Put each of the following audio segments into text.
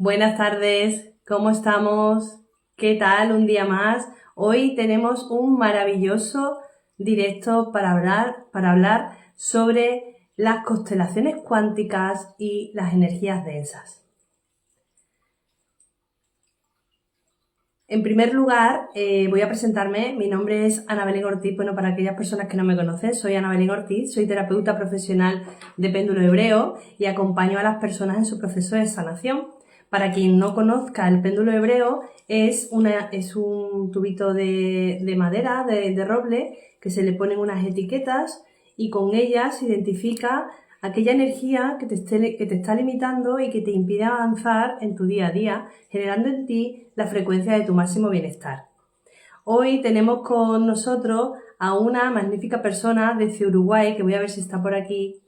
Buenas tardes, ¿cómo estamos? ¿Qué tal? Un día más. Hoy tenemos un maravilloso directo para hablar sobre las constelaciones cuánticas y las energías densas. En primer lugar, voy a presentarme. Mi nombre es Ana Belén Ortiz. Bueno, para aquellas personas que no me conocen, soy Ana Belén Ortiz, soy terapeuta profesional de péndulo hebreo y acompaño a las personas en su proceso de sanación. Para quien no conozca, el péndulo hebreo es un tubito de madera, de roble, que se le ponen unas etiquetas y con ellas se identifica aquella energía que te está limitando y que te impide avanzar en tu día a día, generando en ti la frecuencia de tu máximo bienestar. Hoy tenemos con nosotros a una magnífica persona desde Uruguay, que voy a ver si está por aquí.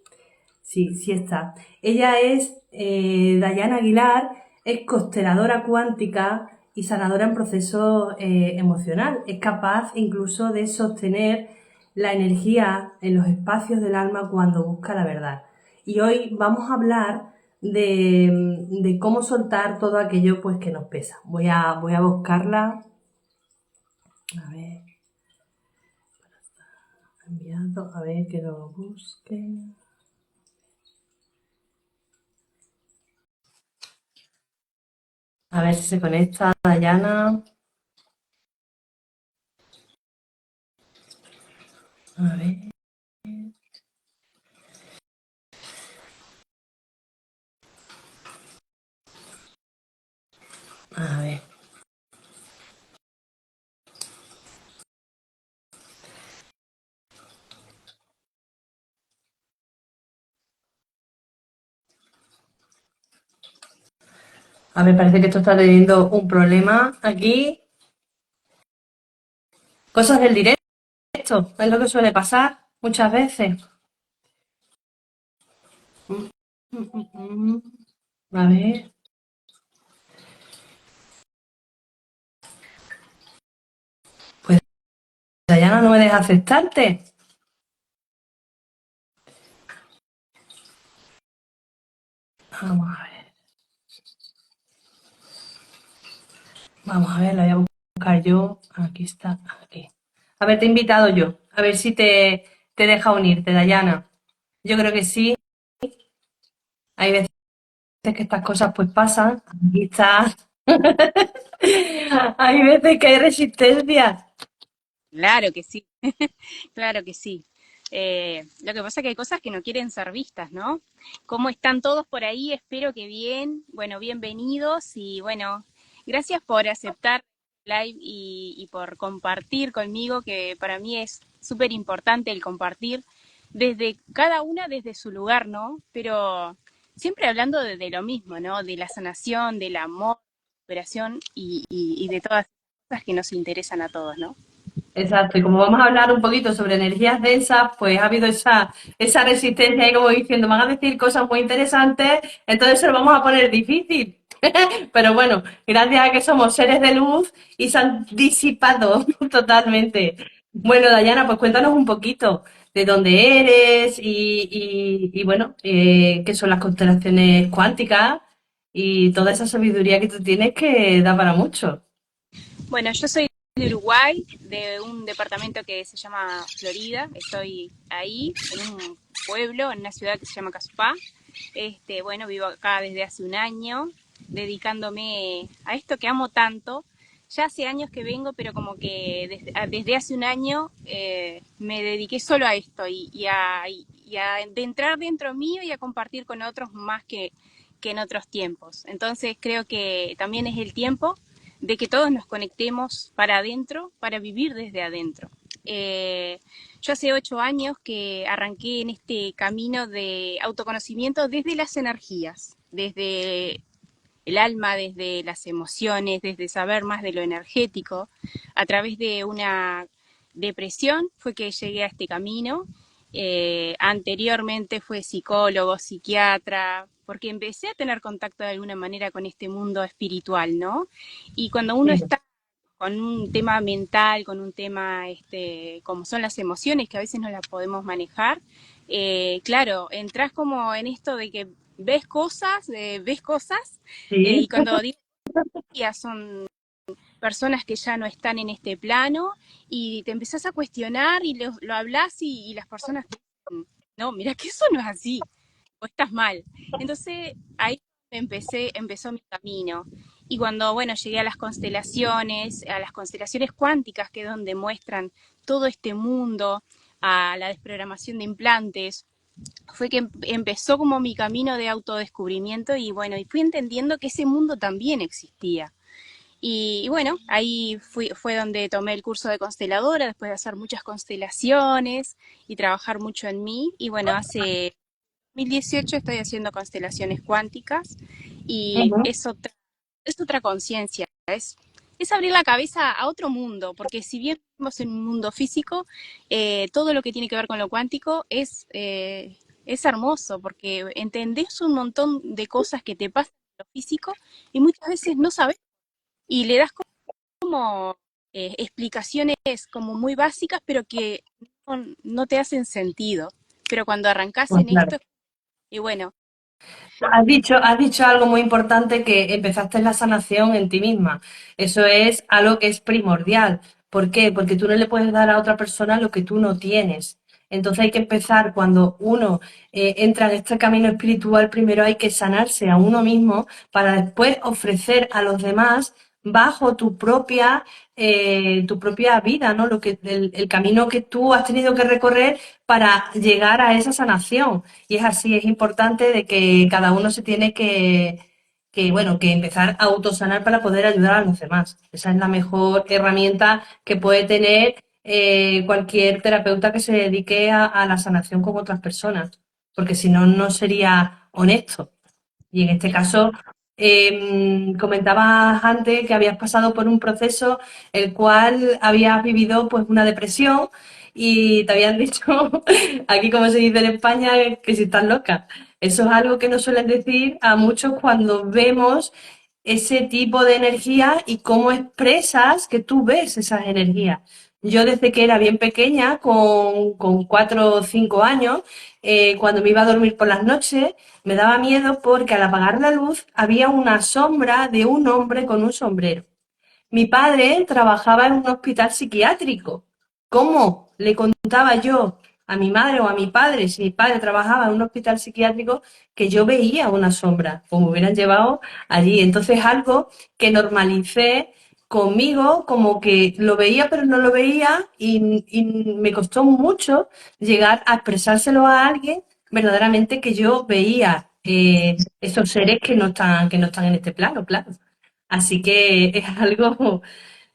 Sí, sí está. Ella es Dayana Aguilar, es consteladora cuántica y sanadora en proceso emocional. Es capaz incluso de sostener la energía en los espacios del alma cuando busca la verdad. Y hoy vamos a hablar de cómo soltar todo aquello pues que nos pesa. Voy a buscarla. A ver, enviado, a ver que lo busque. A ver si se conecta Dayana. A ver. A ver. A ver, parece que esto está teniendo un problema aquí. Cosas del directo, es lo que suele pasar muchas veces. A ver, pues Dayana no me deja aceptarte. Vamos a ver. Vamos a ver, la voy a buscar yo. Aquí está, aquí. A ver, te he invitado yo. A ver si te deja unirte, Dayana. Yo creo que sí. Hay veces que estas cosas pues pasan. Aquí está. Hay veces que hay resistencia. Claro que sí, claro que sí. Lo que pasa es que hay cosas que no quieren ser vistas, ¿no? ¿Cómo están todos por ahí? Espero que bien. Bueno, bienvenidos y bueno, gracias por aceptar live y por compartir conmigo, que para mí es súper importante el compartir desde cada una desde su lugar, ¿no? Pero siempre hablando de lo mismo, ¿no? De la sanación, del amor, superación y de todas las cosas que nos interesan a todos, ¿no? Exacto, y como vamos a hablar un poquito sobre energías densas, pues ha habido esa resistencia ahí como diciendo, van a decir cosas muy interesantes, entonces se lo vamos a poner difícil. Pero bueno, gracias a que somos seres de luz y se han disipado totalmente. Bueno, Dayana, pues cuéntanos un poquito de dónde eres y bueno, qué son las constelaciones cuánticas y toda esa sabiduría que tú tienes que da para mucho. Bueno, yo soy de Uruguay, de un departamento que se llama Florida. Estoy ahí, en un pueblo, en una ciudad que se llama Casupá. Bueno, vivo acá desde hace un año, dedicándome a esto que amo tanto. Ya hace años que vengo, pero como que desde hace un año me dediqué solo a esto y a de entrar dentro mío y a compartir con otros más que en otros tiempos. Entonces creo que también es el tiempo de que todos nos conectemos para adentro, para vivir desde adentro. Eh, yo hace 8 años que arranqué en este camino de autoconocimiento desde las energías, desde el alma, desde las emociones, desde saber más de lo energético. A través de una depresión fue que llegué a este camino. Anteriormente fue psicólogo, psiquiatra, porque empecé a tener contacto de alguna manera con este mundo espiritual, ¿no? Y cuando uno está con un tema mental, con un tema como son las emociones, que a veces no las podemos manejar, claro, entras como en esto de que ves cosas, Sí. y cuando digo ya son personas que ya no están en este plano, y te empezás a cuestionar y lo hablas y las personas te dicen, no, mira que eso no es así, o estás mal. Entonces ahí empezó mi camino. Y cuando, bueno, llegué a las constelaciones cuánticas, que es donde muestran todo este mundo, a la desprogramación de implantes, fue que empezó como mi camino de autodescubrimiento y bueno, y fui entendiendo que ese mundo también existía. Y bueno, ahí fue donde tomé el curso de consteladora, después de hacer muchas constelaciones y trabajar mucho en mí. Y bueno, hace 2018 estoy haciendo constelaciones cuánticas y Ujú. es otra conciencia, es abrir la cabeza a otro mundo, porque si bien vivimos en un mundo físico, todo lo que tiene que ver con lo cuántico es hermoso, porque entendés un montón de cosas que te pasan en lo físico y muchas veces no sabes y le das como explicaciones como muy básicas, pero que no te hacen sentido. Pero cuando arrancas Pues en claro. esto, y bueno, Has dicho algo muy importante, que empezaste la sanación en ti misma. Eso es algo que es primordial. ¿Por qué? Porque tú no le puedes dar a otra persona lo que tú no tienes. Entonces hay que empezar cuando uno entra en este camino espiritual, primero hay que sanarse a uno mismo para después ofrecer a los demás bajo tu propia vida, ¿no? El camino que tú has tenido que recorrer para llegar a esa sanación. Y es así, es importante de que cada uno se tiene bueno, que empezar a autosanar para poder ayudar a los demás. Esa es la mejor herramienta que puede tener cualquier terapeuta que se dedique a la sanación con otras personas, porque si no, no sería honesto. Y en este caso, comentabas antes que habías pasado por un proceso el cual habías vivido pues una depresión y te habían dicho, aquí como se dice en España, que si estás loca. Eso es algo que nos suelen decir a muchos cuando vemos ese tipo de energía y cómo expresas que tú ves esas energías. Yo desde que era bien pequeña, con 4 o 5 años, cuando me iba a dormir por las noches, me daba miedo porque al apagar la luz había una sombra de un hombre con un sombrero. Mi padre trabajaba en un hospital psiquiátrico. ¿Cómo le contaba yo a mi madre o a mi padre, si mi padre trabajaba en un hospital psiquiátrico, que yo veía una sombra, o me hubieran llevado allí? Entonces, algo que normalicé conmigo, como que lo veía pero no lo veía, y me costó mucho llegar a expresárselo a alguien verdaderamente, que yo veía esos seres que no están en este plano, claro. Así que es algo,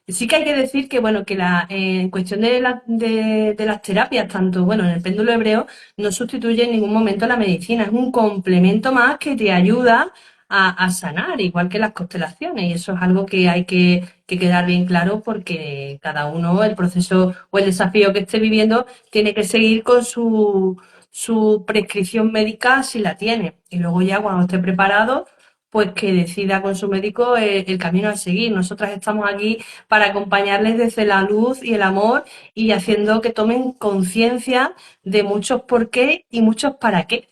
sí que hay que decir que, bueno, que en cuestión de las terapias, tanto, bueno, en el péndulo hebreo, no sustituye en ningún momento la medicina, es un complemento más que te ayuda a sanar, igual que las constelaciones, y eso es algo que hay que quedar bien claro, porque cada uno, el proceso o el desafío que esté viviendo, tiene que seguir con su prescripción médica si la tiene, y luego ya cuando esté preparado, pues que decida con su médico el camino a seguir. Nosotras estamos aquí para acompañarles desde la luz y el amor, y haciendo que tomen conciencia de muchos por qué y muchos para qué.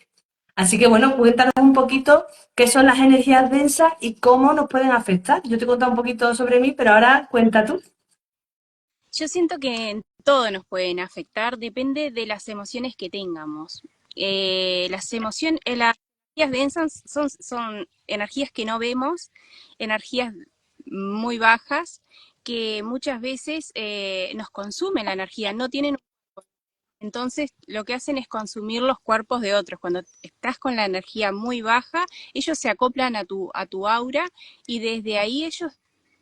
Así que bueno, cuéntanos un poquito qué son las energías densas y cómo nos pueden afectar. Yo te he contado un poquito sobre mí, pero ahora cuenta tú. yo siento que en todo nos pueden afectar, depende de las emociones que tengamos. Las energías densas son energías que no vemos, energías muy bajas, que muchas veces nos consumen la energía, no tienen. Entonces, lo que hacen es consumir los cuerpos de otros. Cuando estás con la energía muy baja, ellos se acoplan a tu aura y desde ahí ellos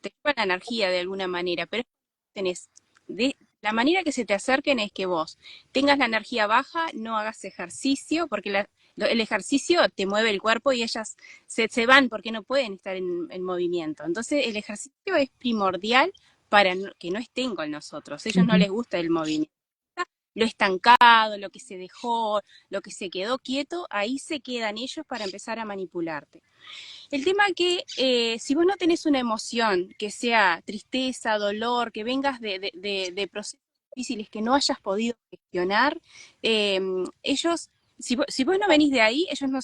te llevan la energía de alguna manera. Pero tenés, la manera que se te acerquen es que vos tengas la energía baja, no hagas ejercicio, porque el ejercicio te mueve el cuerpo y ellas se van porque no pueden estar en movimiento. Entonces, el ejercicio es primordial para que no estén con nosotros. A ellos no Ujú. les gusta el movimiento, lo estancado, lo que se dejó, lo que se quedó quieto, ahí se quedan ellos para empezar a manipularte. El tema que si vos no tenés una emoción que sea tristeza, dolor, que vengas de procesos difíciles que no hayas podido gestionar, ellos, si vos no venís de ahí, ellos no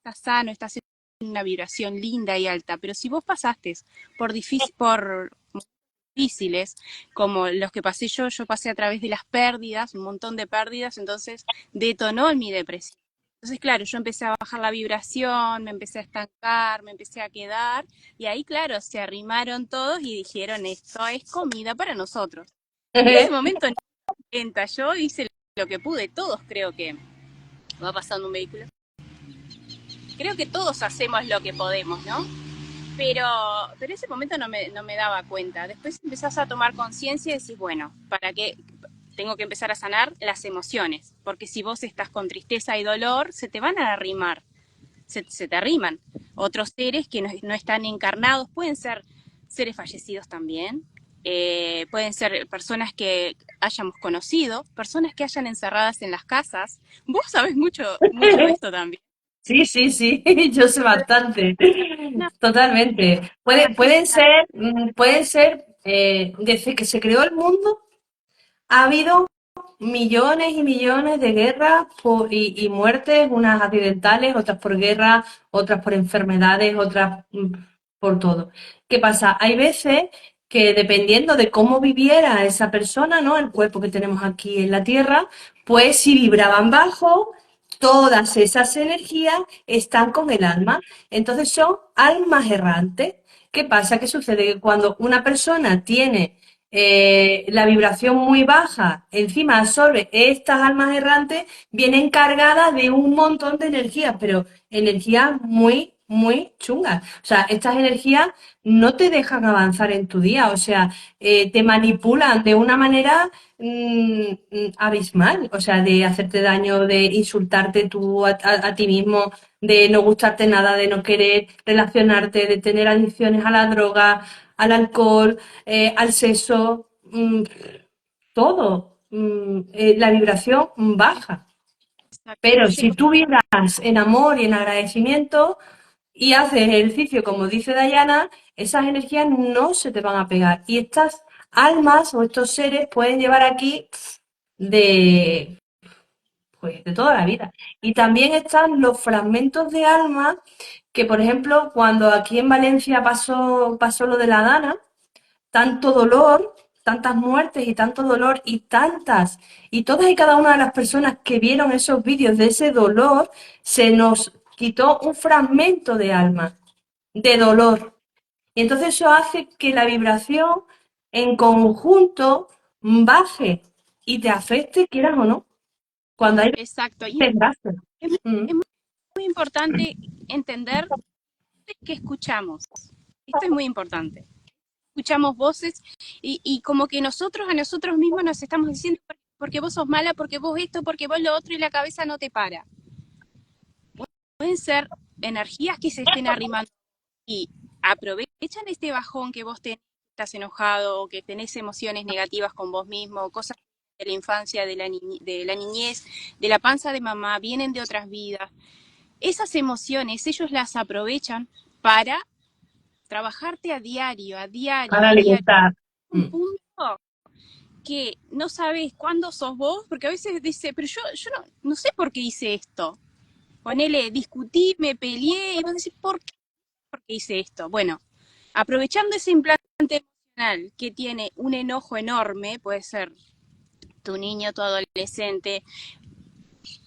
estás sano, estás en una vibración linda y alta, pero si vos pasaste por difíciles, como los que pasé yo pasé a través de las pérdidas, un montón de pérdidas, entonces detonó en mi depresión. Entonces, claro, yo empecé a bajar la vibración, me empecé a estancar, me empecé a quedar, y ahí, claro, se arrimaron todos y dijeron, esto es comida para nosotros. Y en ese momento, yo hice lo que pude, todos creo que va pasando un vehículo. Creo que todos hacemos lo que podemos, ¿no? Pero ese momento no me daba cuenta. Después empezás a tomar conciencia y decís, bueno, ¿para qué? Tengo que empezar a sanar las emociones, porque si vos estás con tristeza y dolor, se te van a arrimar, se te arriman. Otros seres que no están encarnados, pueden ser seres fallecidos también, pueden ser personas que hayamos conocido, personas que hayan encerradas en las casas. Vos sabés mucho de esto también. Sí, sí, sí, yo sé bastante, No, totalmente. Pueden ser, desde que se creó el mundo, ha habido millones y millones de guerras y muertes, unas accidentales, otras por guerra, otras por enfermedades, otras por todo. ¿Qué pasa? Hay veces que dependiendo de cómo viviera esa persona, ¿no? El cuerpo que tenemos aquí en la Tierra, pues si vibraban bajo, todas esas energías están con el alma. Entonces son almas errantes. ¿Qué pasa? ¿Qué sucede? Que cuando una persona tiene la vibración muy baja, encima absorbe estas almas errantes, vienen cargadas de un montón de energías, pero energías muy, muy chungas. O sea, estas energías no te dejan avanzar en tu día, o sea, te manipulan de una manera abismal, o sea, de hacerte daño, de insultarte tú a ti mismo, de no gustarte nada, de no querer relacionarte, de tener adicciones a la droga, al alcohol, al sexo, todo. La vibración baja. exacto. Pero si tú vibras en amor y en agradecimiento y haces ejercicio, como dice Dayana, esas energías no se te van a pegar. Y estas almas o estos seres pueden llevar aquí de, pues, de toda la vida. Y también están los fragmentos de alma que, por ejemplo, cuando aquí en Valencia pasó lo de la Dana, tanto dolor, tantas muertes y tanto dolor y todas y cada una de las personas que vieron esos vídeos de ese dolor, se nos quitó un fragmento de alma, de dolor. Y entonces eso hace que la vibración en conjunto baje y te afecte, quieras o no, cuando hay Exacto. Y desgracia. es, Mm. es muy importante entender que escuchamos. Esto es muy importante. Escuchamos voces y como que nosotros a nosotros mismos nos estamos diciendo porque vos sos mala, porque vos esto, porque vos lo otro y la cabeza no te para. Pueden ser energías que se estén arrimando y aprovechan este bajón que vos tenés, estás enojado o que tenés emociones negativas con vos mismo, cosas de la infancia, de la niñez, de la panza de mamá, vienen de otras vidas. Esas emociones ellos las aprovechan para trabajarte a diario, a diario, Para a diario. alimentar. Un punto que no sabes cuándo sos vos, porque a veces dice, pero yo no sé por qué hice esto. Ponele, discutí, me peleé, y vos decís, ¿por qué hice esto? Bueno, aprovechando ese implante emocional que tiene un enojo enorme, puede ser tu niño, tu adolescente,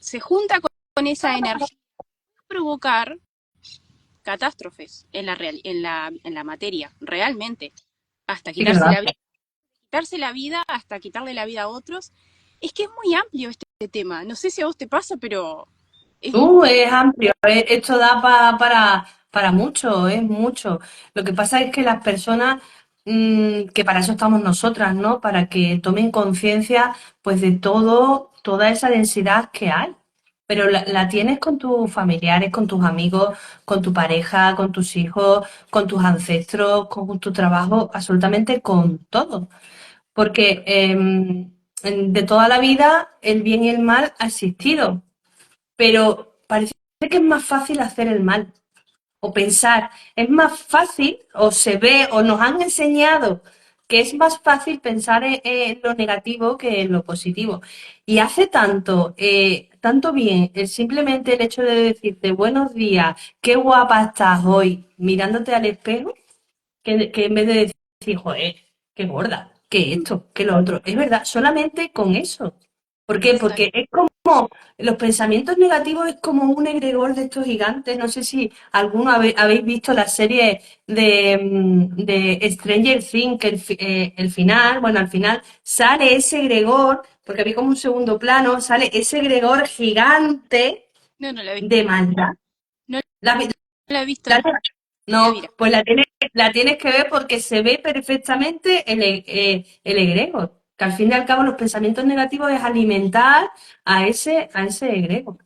se junta con esa energía, provocar catástrofes en la materia, realmente, hasta Sí, ¿verdad? quitarse la vida, hasta quitarle la vida a otros. Es que es muy amplio este tema. No sé si a vos te pasa, pero es, Es amplio, esto da para mucho, es mucho. Lo que pasa es que las personas, que para eso estamos nosotras, ¿no? Para que tomen conciencia, pues, de toda esa densidad que hay. Pero la tienes con tus familiares, con tus amigos, con tu pareja, con tus hijos, con tus ancestros, con tu trabajo, absolutamente con todo. Porque de toda la vida el bien y el mal ha existido, pero parece que es más fácil hacer el mal o pensar, es más fácil o se ve o nos han enseñado que es más fácil pensar en lo negativo que en lo positivo. Y hace tanto bien simplemente el hecho de decirte buenos días, qué guapa estás hoy, mirándote al espejo, que en vez de decir, joder, qué gorda, qué esto, qué lo otro. Es verdad, solamente con eso. ¿Por qué? Exacto. Porque es como, los pensamientos negativos es como un egregor de estos gigantes. No sé si alguno habéis visto la serie de Stranger Things, que el final, bueno, al final sale ese egregor, porque había como un segundo plano, sale ese egregor gigante No, no la vi. de maldad. No ¿La, has la he visto, la- voy a no, mirar. pues la tienes que ver porque se ve perfectamente el egregor. Que al fin y al cabo los pensamientos negativos es alimentar a ese egregor.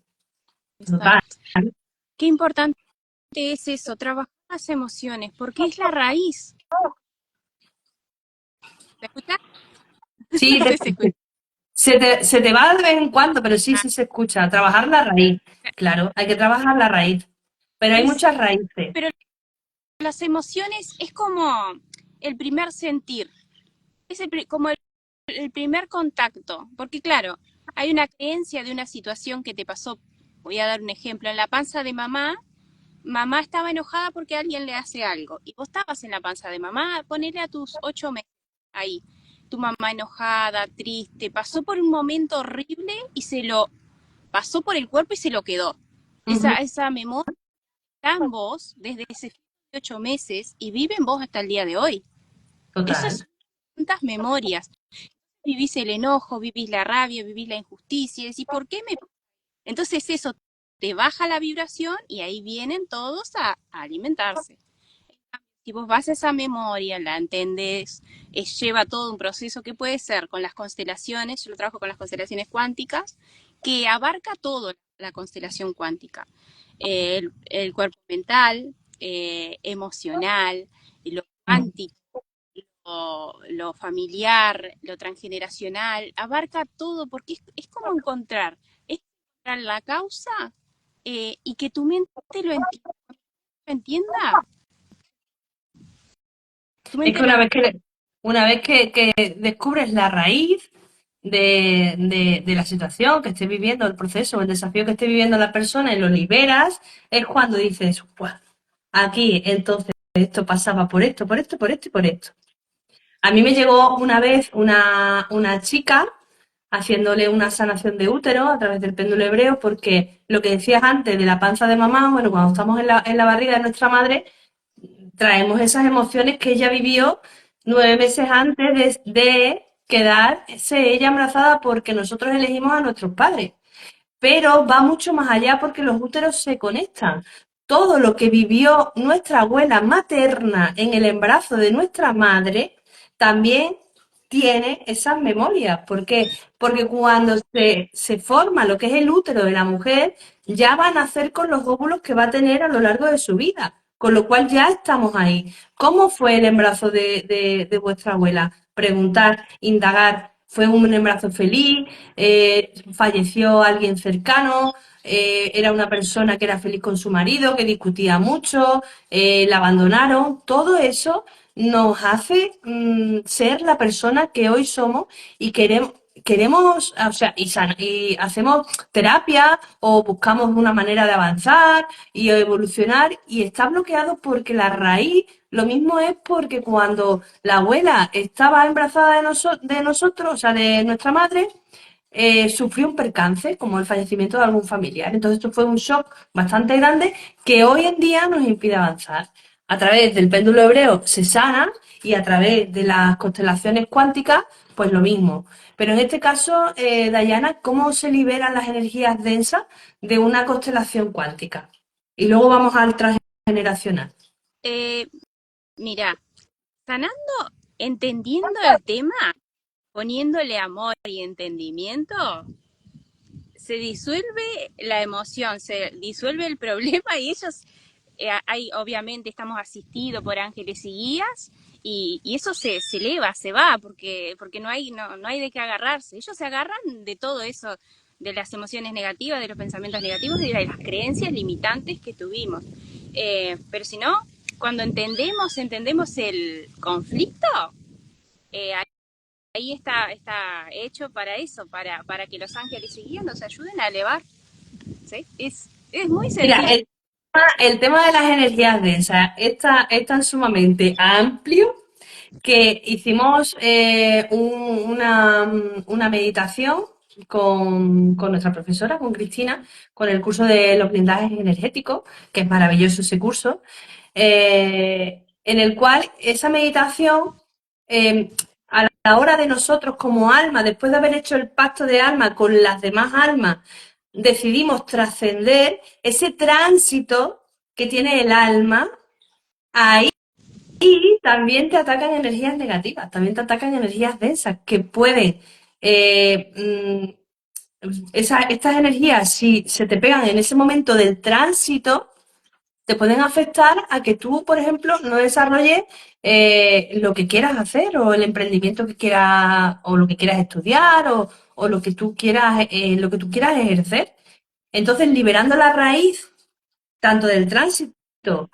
Total. Exacto. Qué importante es eso, trabajar las emociones, porque es la raíz. ¿Me escuchás? Sí, No sé si escuchás. se te va de vez en cuando, pero sí, sí se escucha. Trabajar la raíz. Claro, hay que trabajar la raíz. Pero hay Es, muchas raíces. pero las emociones es como el primer sentir, es como el primer contacto, porque claro, hay una creencia de una situación que te pasó. Voy a dar un ejemplo. En la panza de mamá, mamá estaba enojada porque alguien le hace algo. Y vos estabas en la panza de mamá, ponele a tus 8 meses ahí. Tu mamá enojada, triste, pasó por un momento horrible y se lo pasó por el cuerpo y se lo quedó. Ujú, Esa memoria está en vos desde ese 8 meses y vive en vos hasta el día de hoy. Eso total. es tantas memorias. Vivís el enojo, vivís la rabia, vivís la injusticia, y decís, ¿por qué me...? Entonces eso te baja la vibración y ahí vienen todos a alimentarse. Si vos vas a esa memoria, la entendés, lleva todo un proceso que puede ser con las constelaciones, yo lo trabajo con las constelaciones cuánticas, que abarca todo la constelación cuántica. El cuerpo mental, emocional, lo Mm. cuántico, lo familiar, lo transgeneracional, abarca todo porque es como es encontrar la causa y que tu mente entienda, tu Es mente que lo una vez que descubres la raíz de la situación que esté viviendo, el proceso, el desafío que esté viviendo la persona y lo liberas, es cuando dices, pues aquí entonces esto pasaba por esto, por esto, por esto y por esto. A mí me llegó una vez una chica haciéndole una sanación de útero a través del péndulo hebreo, porque lo que decías antes de la panza de mamá, bueno, cuando estamos en la barriga de nuestra madre, traemos esas emociones que ella vivió 9 meses antes de quedarse ella embarazada porque nosotros elegimos a nuestros padres. Pero va mucho más allá porque los úteros se conectan. Todo lo que vivió nuestra abuela materna en el embarazo de nuestra madre también tiene esas memorias. ¿Por qué? Porque cuando se forma lo que es el útero de la mujer, ya va a nacer con los óvulos que va a tener a lo largo de su vida. Con lo cual ya estamos ahí. ¿Cómo fue el embarazo de vuestra abuela? Preguntar, indagar. ¿Fue un embarazo feliz? ¿Falleció alguien cercano? ¿Era una persona que era feliz con su marido, que discutía mucho? ¿La abandonaron? Todo eso nos hace ser la persona que hoy somos y queremos, o sea, y hacemos terapia o buscamos una manera de avanzar y evolucionar y está bloqueado porque la raíz, lo mismo es porque cuando la abuela estaba embarazada de nosotros, o sea, de nuestra madre, sufrió un percance, como el fallecimiento de algún familiar. Entonces esto fue un shock bastante grande que hoy en día nos impide avanzar. A través del péndulo hebreo se sana y a través de las constelaciones cuánticas, pues lo mismo. Pero en este caso, Dayana, ¿cómo se liberan las energías densas de una constelación cuántica? Y luego vamos al transgeneracional. Eh, mira, sanando, entendiendo el tema, poniéndole amor y entendimiento, se disuelve la emoción, se disuelve el problema y ellos, obviamente estamos asistidos por ángeles y guías y eso se eleva, se va, porque no hay de qué agarrarse. Ellos se agarran de todo eso, de las emociones negativas, de los pensamientos negativos y de las creencias limitantes que tuvimos. Pero si no, cuando entendemos el conflicto, eh, ahí está hecho para eso, para que los ángeles y guías nos ayuden a elevar ¿sí? Es muy Mira, sencillo. el tema de las energías densas es tan sumamente amplio que hicimos una meditación con nuestra profesora, con Cristina, con el curso de los blindajes energéticos, que es maravilloso ese curso, en el cual esa meditación, a la hora de nosotros como alma, después de haber hecho el pacto de alma con las demás almas, decidimos trascender ese tránsito que tiene el alma. Ahí también te atacan energías negativas, también te atacan energías densas que pueden, eh, estas energías, si se te pegan en ese momento del tránsito, te pueden afectar a que tú, por ejemplo, no desarrolles lo que quieras hacer o el emprendimiento que quieras o lo que quieras estudiar o lo que tú quieras ejercer. Entonces, liberando la raíz tanto del tránsito,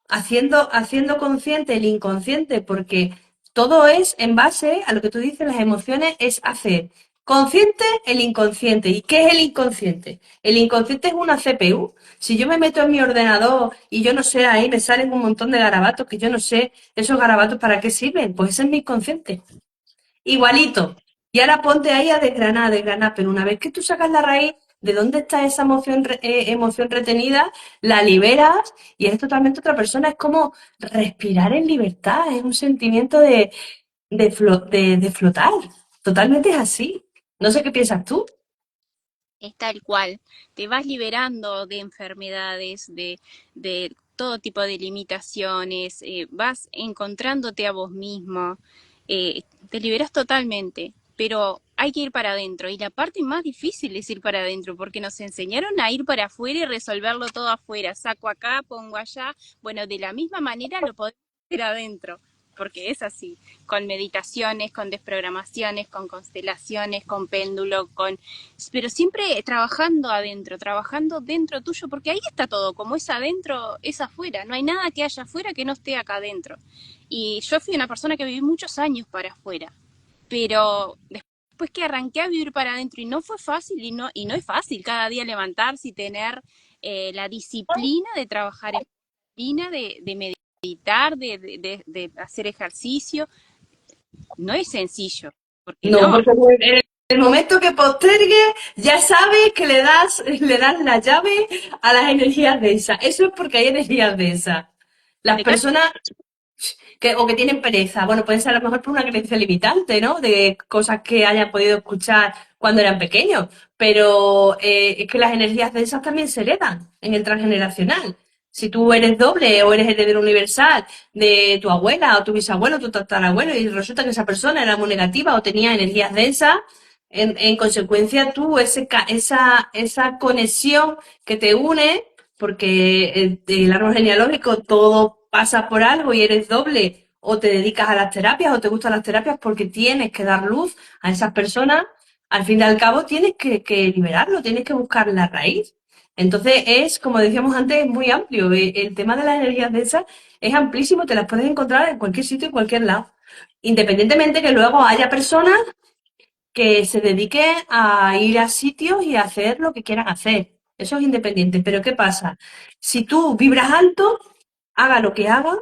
haciendo consciente el inconsciente, porque todo es en base a lo que tú dices, las emociones es hacer consciente el inconsciente. ¿Y qué es el inconsciente? El inconsciente es una CPU. Si yo me meto en mi ordenador y yo no sé, ahí me salen un montón de garabatos que yo no sé esos garabatos para qué sirven, pues ese es mi inconsciente. Igualito. Y ahora ponte ahí a desgranar, pero una vez que tú sacas la raíz de dónde está esa emoción retenida, la liberas y eres totalmente otra persona. Es como respirar en libertad, es un sentimiento de flotar. Totalmente es así. No sé qué piensas tú. Es tal cual. Te vas liberando de enfermedades, de todo tipo de limitaciones, vas encontrándote a vos mismo, te liberas totalmente, pero hay que ir para adentro. Y la parte más difícil es ir para adentro, porque nos enseñaron a ir para afuera y resolverlo todo afuera. Saco acá, pongo allá. Bueno, de la misma manera lo podemos hacer adentro, porque es así, con meditaciones, con desprogramaciones, con constelaciones, con péndulo, pero siempre trabajando adentro, trabajando dentro tuyo, porque ahí está todo, como es adentro, es afuera, no hay nada que haya afuera que no esté acá adentro. Y yo fui una persona que viví muchos años para afuera, pero después que arranqué a vivir para adentro y no fue fácil y no es fácil cada día levantarse y tener la disciplina de trabajar en disciplina, de meditar, de hacer ejercicio, no es sencillo, porque No, no, porque en el momento que postergue, ya sabes que le das la llave a las energías densas. Eso es porque hay energías densas. Las te cae. personas o que tienen pereza. Bueno, puede ser a lo mejor por una creencia limitante, ¿no? De cosas que hayan podido escuchar cuando eran pequeños. Pero es que las energías densas también se heredan en el transgeneracional. Si tú eres doble o eres heredero universal de tu abuela o tu bisabuelo o tu tatarabuelo y resulta que esa persona era muy negativa o tenía energías densas, en consecuencia tú esa conexión que te une, porque el árbol genealógico todo pasa por algo y eres doble o te dedicas a las terapias o te gustan las terapias porque tienes que dar luz a esas personas, al fin y al cabo tienes que liberarlo, tienes que buscar la raíz. Entonces es, como decíamos antes, es muy amplio. El tema de las energías densas es amplísimo, te las puedes encontrar en cualquier sitio, en cualquier lado. Independientemente que luego haya personas que se dediquen a ir a sitios y a hacer lo que quieran hacer. Eso es independiente. Pero ¿qué pasa? Si tú vibras alto, haga lo que haga,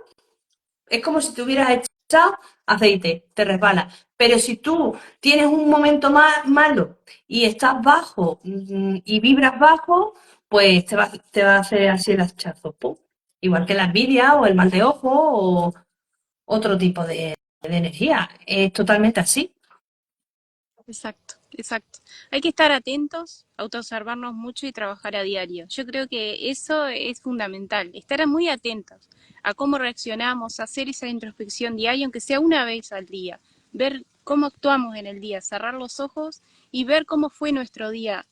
es como si te hubieras echado aceite, te resbala. Pero si tú tienes un momento más malo y estás bajo y vibras bajo, pues te va a hacer así el hachazo. ¡Pum! Igual que la envidia o el mal de ojo o otro tipo de energía. Es totalmente así. Exacto, exacto. Hay que estar atentos, autoobservarnos mucho y trabajar a diario. Yo creo que eso es fundamental, estar muy atentos a cómo reaccionamos, hacer esa introspección diaria, aunque sea una vez al día, ver cómo actuamos en el día, cerrar los ojos y ver cómo fue nuestro día.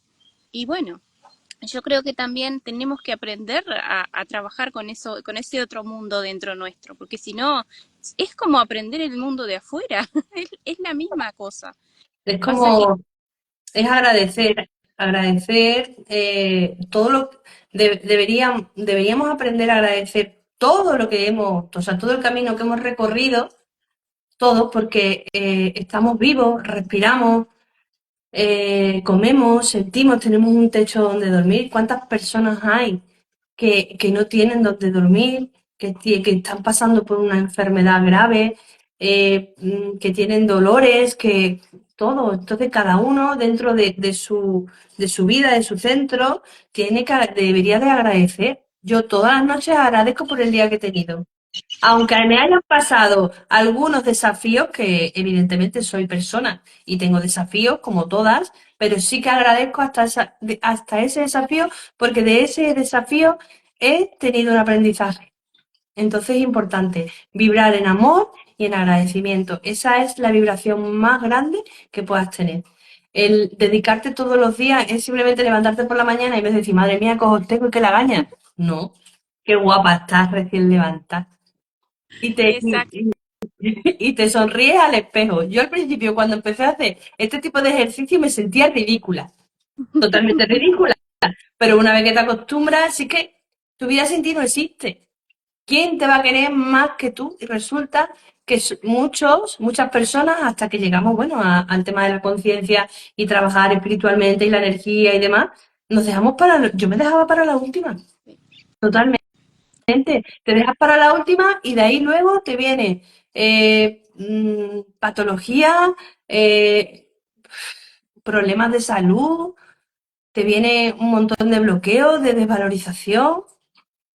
Y bueno, yo creo que también tenemos que aprender a trabajar con eso, con ese otro mundo dentro nuestro, porque si no, es como aprender el mundo de afuera, es la misma cosa. Es Pasa que como es agradecer todo deberíamos aprender a agradecer todo lo que o sea, todo el camino que hemos recorrido, todos, porque estamos vivos, respiramos, comemos, sentimos, tenemos un techo donde dormir. ¿Cuántas personas hay que no tienen donde dormir, que están pasando por una enfermedad grave, que tienen dolores, que todo? Entonces, cada uno dentro de su vida, de su centro, debería de agradecer. Yo todas las noches agradezco por el día que he tenido. Aunque me hayan pasado algunos desafíos, que evidentemente soy persona y tengo desafíos como todas, pero sí que agradezco hasta ese desafío, porque de ese desafío he tenido un aprendizaje. Entonces es importante vibrar en amor y en agradecimiento. Esa es la vibración más grande que puedas tener. El dedicarte todos los días es simplemente levantarte por la mañana y no es decir, madre mía, cojo tengo y que la gaña. No, qué guapa estás recién levantada. Y te, Exacto. y te sonríes al espejo. Yo al principio, cuando empecé a hacer este tipo de ejercicio, me sentía ridícula, totalmente ridícula. Pero una vez que te acostumbras, sí que tu vida sin ti no existe. ¿Quién te va a querer más que tú? Y resulta que muchas personas, hasta que llegamos, bueno, al tema de la conciencia y trabajar espiritualmente y la energía y demás, nos dejamos yo me dejaba para la última, totalmente. Te dejas para la última y de ahí luego te viene patología, eh, problemas de salud, te viene un montón de bloqueos, de desvalorización.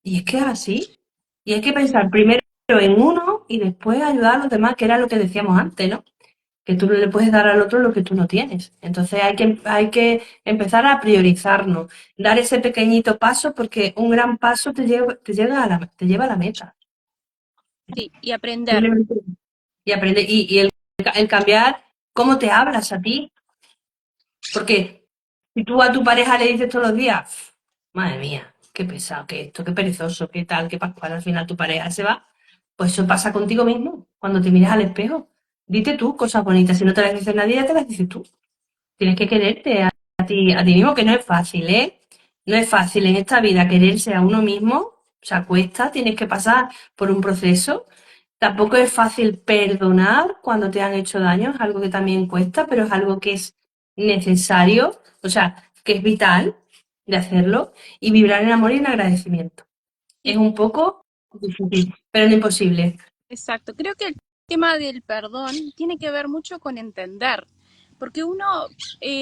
Y es que es así. Y hay que pensar primero en uno y después ayudar a los demás, que era lo que decíamos antes, ¿no? Que tú no le puedes dar al otro lo que tú no tienes. Entonces hay que empezar a priorizarnos, dar ese pequeñito paso, porque un gran paso te lleva a la meta. Sí, y aprender. Simplemente. Y aprender, el cambiar cómo te hablas a ti. Porque si tú a tu pareja le dices todos los días, madre mía, qué pesado, qué esto, qué perezoso, qué tal, qué pascual, al final tu pareja se va, pues eso pasa contigo mismo, cuando te miras al espejo. Dite tú cosas bonitas, si no te las dice nadie, ya te las dices tú. Tienes que quererte a ti mismo, que no es fácil, ¿eh? No es fácil en esta vida quererse a uno mismo, o sea, cuesta, tienes que pasar por un proceso. Tampoco es fácil perdonar cuando te han hecho daño, es algo que también cuesta, pero es algo que es necesario, o sea, que es vital de hacerlo, y vibrar en amor y en agradecimiento. Es Sí, un poco difícil, pero no imposible. exacto. Creo que el tema del perdón tiene que ver mucho con entender, porque uno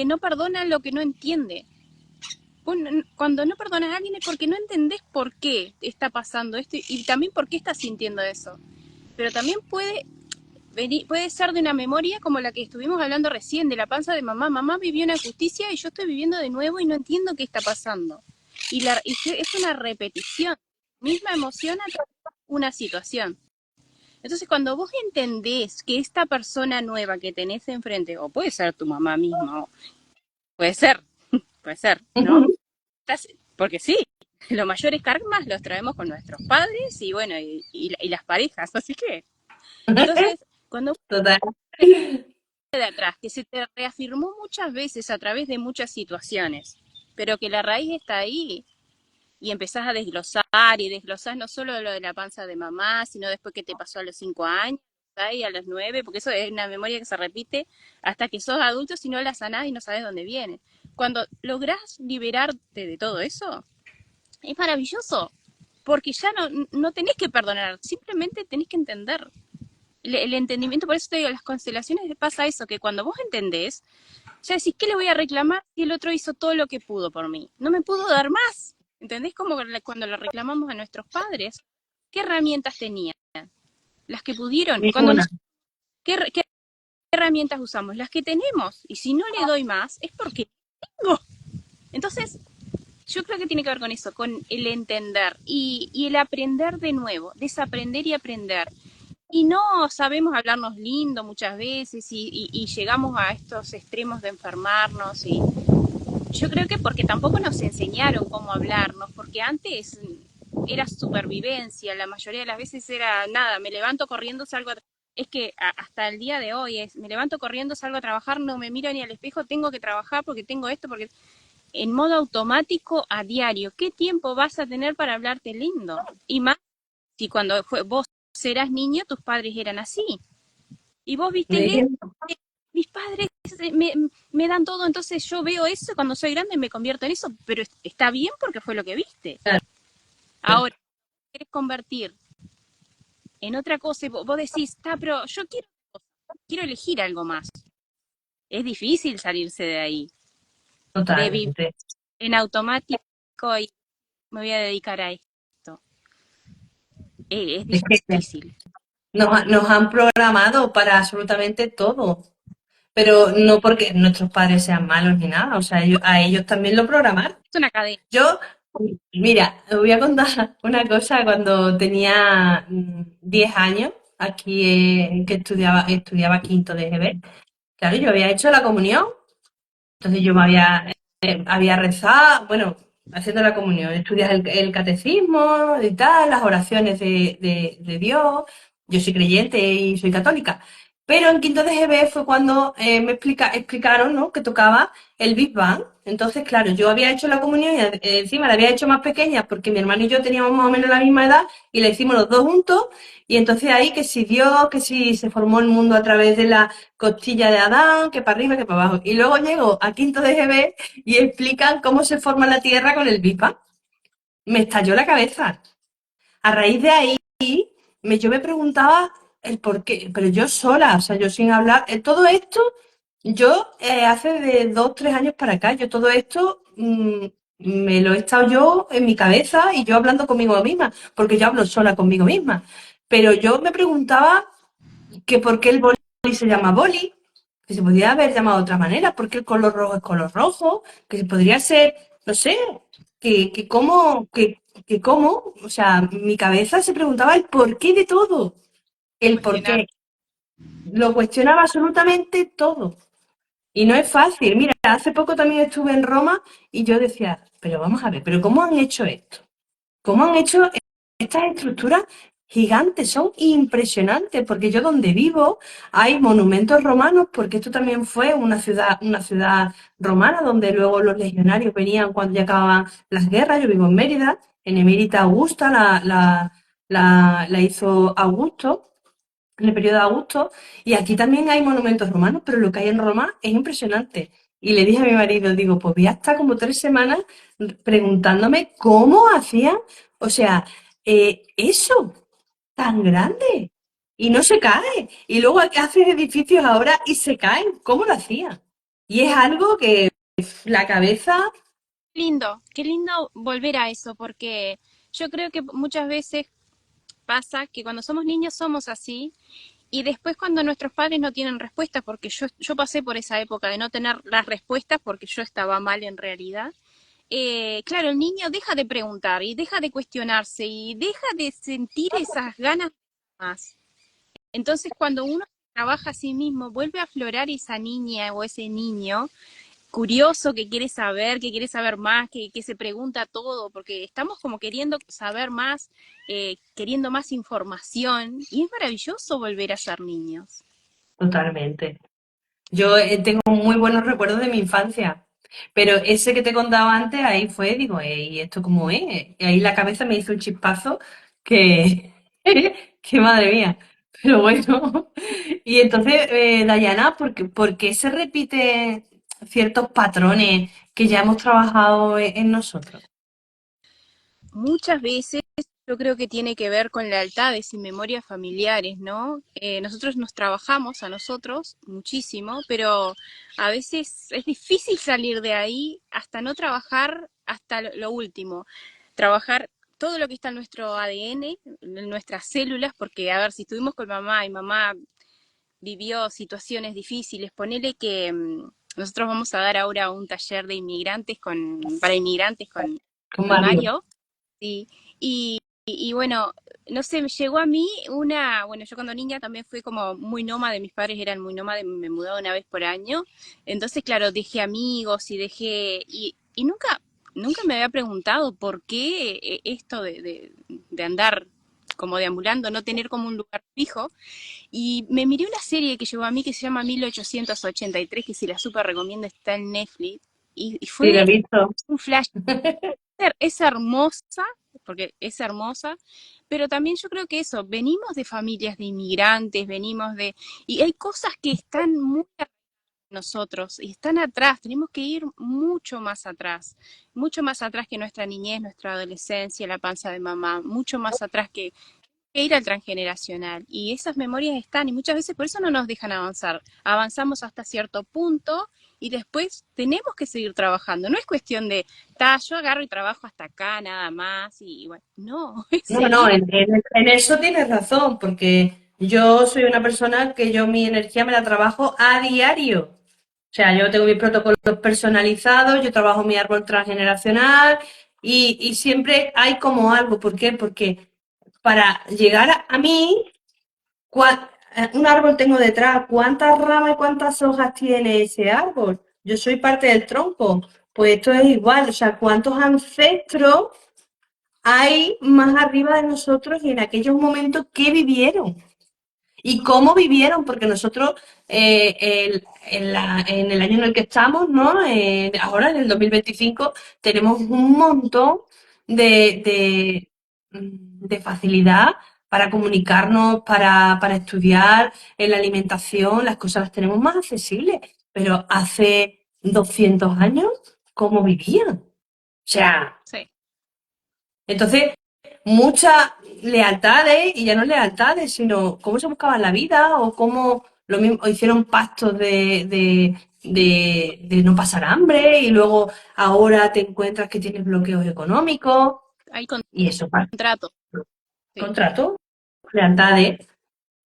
no perdona lo que no entiende. Cuando no perdonas a alguien es porque no entendés por qué está pasando esto y también por qué estás sintiendo eso. Pero también puede ser de una memoria como la que estuvimos hablando recién, de la panza de mamá. Mamá vivió una justicia y yo estoy viviendo de nuevo y no entiendo qué está pasando. Es una repetición, misma emoción a través de una situación. Entonces, cuando vos entendés que esta persona nueva que tenés enfrente, o puede ser tu mamá misma, o puede ser, puede ser, ¿no? Porque sí, los mayores karmas los traemos con nuestros padres y bueno, y las parejas, así que. Entonces, cuando Total. de atrás, que se te reafirmó muchas veces a través de muchas situaciones, pero que la raíz está ahí y empezás a desglosar y desglosás no solo lo de la panza de mamá, sino después que te pasó a los 5 años, a los 9, porque eso es una memoria que se repite hasta que sos adulto, si no la sanás y no sabes dónde viene. Cuando lográs liberarte de todo eso, es maravilloso, porque ya no tenés que perdonar, simplemente tenés que entender. El entendimiento, por eso te digo, las constelaciones pasa eso, que cuando vos entendés, ya decís, ¿qué le voy a reclamar si el otro hizo todo lo que pudo por mí? No me pudo dar más. ¿Entendés? Como cuando lo reclamamos a nuestros padres. ¿Qué herramientas tenían? Las que pudieron. Ninguna. ¿Qué herramientas usamos? Las que tenemos. Y si no le doy más, es porque tengo. Entonces, yo creo que tiene que ver con eso, con el entender y el aprender de nuevo, desaprender y aprender. Y no sabemos hablarnos lindo muchas veces y llegamos a estos extremos de enfermarnos y yo creo que porque tampoco nos enseñaron cómo hablarnos, porque antes era supervivencia, la mayoría de las veces era nada, me levanto corriendo, salgo a es que hasta el día de hoy me levanto corriendo, salgo a trabajar, no me miro ni al espejo, tengo que trabajar porque tengo esto, porque en modo automático a diario, ¿qué tiempo vas a tener para hablarte lindo? Y más si vos eras niño, tus padres eran así. Y vos viste el ¿De qué? mis padres me dan todo, entonces yo veo eso, cuando soy grande me convierto en eso, pero está bien porque fue lo que viste. Claro. Ahora, quieres convertir en otra cosa y vos decís, pero yo quiero elegir algo más. Es difícil salirse de ahí, de vivir Totalmente. en automático y me voy a dedicar a esto. Es Es que difícil. nos han programado para absolutamente todo. Pero no porque nuestros padres sean malos ni nada, o sea, a ellos también lo programaron. Es una cadena. Yo, mira, os voy a contar una cosa. Cuando tenía 10 años, aquí que estudiaba quinto de GB, claro, yo había hecho la comunión, entonces yo había rezado, bueno, haciendo la comunión, estudias el catecismo y tal, las oraciones de Dios. Yo soy creyente y soy católica. Pero en quinto de GB fue cuando explicaron, ¿no?, que tocaba el Big Bang. Entonces, claro, yo había hecho la comunión y encima la había hecho más pequeña porque mi hermano y yo teníamos más o menos la misma edad y la hicimos los dos juntos. Y entonces ahí que si Dios, que si se formó el mundo a través de la costilla de Adán, que para arriba, que para abajo. Y luego llego a quinto de GB y explican cómo se forma la Tierra con el Big Bang. Me estalló la cabeza. A raíz de ahí, yo me preguntaba el por qué, pero yo sola, o sea, yo sin hablar, todo esto, yo hace de 2, 3 años para acá, yo todo esto me lo he estado yo en mi cabeza y yo hablando conmigo misma, porque yo hablo sola conmigo misma. Pero yo me preguntaba que por qué el boli se llama boli, que se podría haber llamado de otra manera, por qué el color rojo es color rojo, que podría ser, no sé, que cómo, o sea, mi cabeza se preguntaba el porqué de todo, el Cuestionar. porqué, lo cuestionaba absolutamente todo. Y no es fácil. Mira, hace poco también estuve en Roma y yo decía, pero vamos a ver, pero ¿cómo han hecho esto? ¿Cómo han hecho estas estructuras gigantes? Son impresionantes, porque yo donde vivo hay monumentos romanos, porque esto también fue una ciudad romana, donde luego los legionarios venían cuando ya acababan las guerras. Yo vivo en Mérida, en Emérita Augusta, la hizo Augusto, en el periodo de Augusto, y aquí también hay monumentos romanos, pero lo que hay en Roma es impresionante. Y le dije a mi marido, digo, pues voy a estar como 3 semanas preguntándome cómo hacían, o sea, eso tan grande y no se cae. Y luego hacen edificios ahora y se caen. ¿Cómo lo hacían? Y es algo que la cabeza, Lindo, qué lindo volver a eso, porque yo creo que muchas veces pasa que cuando somos niños somos así y después cuando nuestros padres no tienen respuestas, porque yo pasé por esa época de no tener las respuestas porque yo estaba mal en realidad, claro, el niño deja de preguntar y deja de cuestionarse y deja de sentir esas ganas más. Entonces cuando uno trabaja a sí mismo, vuelve a aflorar esa niña o ese niño curioso que quiere saber más, que se pregunta todo, porque estamos como queriendo saber más, queriendo más información, y es maravilloso volver a ser niños. totalmente. Yo tengo muy buenos recuerdos de mi infancia, pero ese que te contaba antes, ahí fue, digo, ¿y esto cómo es? Y ahí la cabeza me hizo un chispazo que, que madre mía. Pero bueno, y entonces, Dayana, ¿por qué se repiten ciertos patrones que ya hemos trabajado en nosotros? Muchas veces yo creo que tiene que ver con lealtades y memorias familiares, ¿no? Nosotros nos trabajamos a nosotros muchísimo, pero a veces es difícil salir de ahí hasta no trabajar hasta lo último. Trabajar todo lo que está en nuestro ADN, en nuestras células, porque a ver, si estuvimos con mamá y mamá vivió situaciones difíciles, ponele que nosotros vamos a dar ahora un taller de inmigrantes para inmigrantes Con con Mario. Mario. Sí, y bueno, no sé, me llegó a mí bueno, yo cuando niña también fui como muy nómade, mis padres eran muy nómade, me mudaba una vez por año, entonces claro, dejé amigos y y nunca me había preguntado por qué esto de andar como deambulando, no tener como un lugar fijo, y me miré una serie que llegó a mí que se llama 1883, que si la super recomiendo, está en Netflix, y Sí, lo he fue visto. un flash es hermosa, porque es hermosa, pero también yo creo que eso, venimos de familias de inmigrantes, y hay cosas que están muy arraigadas nosotros y están atrás, tenemos que ir mucho más atrás que nuestra niñez, nuestra adolescencia, la panza de mamá, mucho más atrás que ir al transgeneracional. Y esas memorias están y muchas veces por eso no nos dejan avanzar. Avanzamos hasta cierto punto y después tenemos que seguir trabajando. No es cuestión de, yo agarro y trabajo hasta acá nada más y bueno, no, es No, no, seguir. en eso tienes razón, porque yo soy una persona que yo mi energía me la trabajo a diario. O sea, yo tengo mis protocolos personalizados, yo trabajo mi árbol transgeneracional y siempre hay como algo. ¿Por qué? Porque para llegar a mí, un árbol tengo detrás, ¿cuántas ramas y cuántas hojas tiene ese árbol? Yo soy parte del tronco. Pues esto es igual, o sea, ¿cuántos ancestros hay más arriba de nosotros y en aquellos momentos qué vivieron y cómo vivieron? Porque nosotros en el año en el que estamos, ¿no? Ahora en el 2025 tenemos un montón de facilidad para comunicarnos, para estudiar, en la alimentación, las cosas las tenemos más accesibles. Pero hace 200 años, ¿cómo vivían? O sea, Sí, entonces, muchas lealtades, y ya no lealtades, sino cómo se buscaban la vida o cómo lo mismo, o hicieron pactos de no pasar hambre y luego ahora te encuentras que tienes bloqueos económicos hay y eso, contratos. Sí, contrato, lealtades.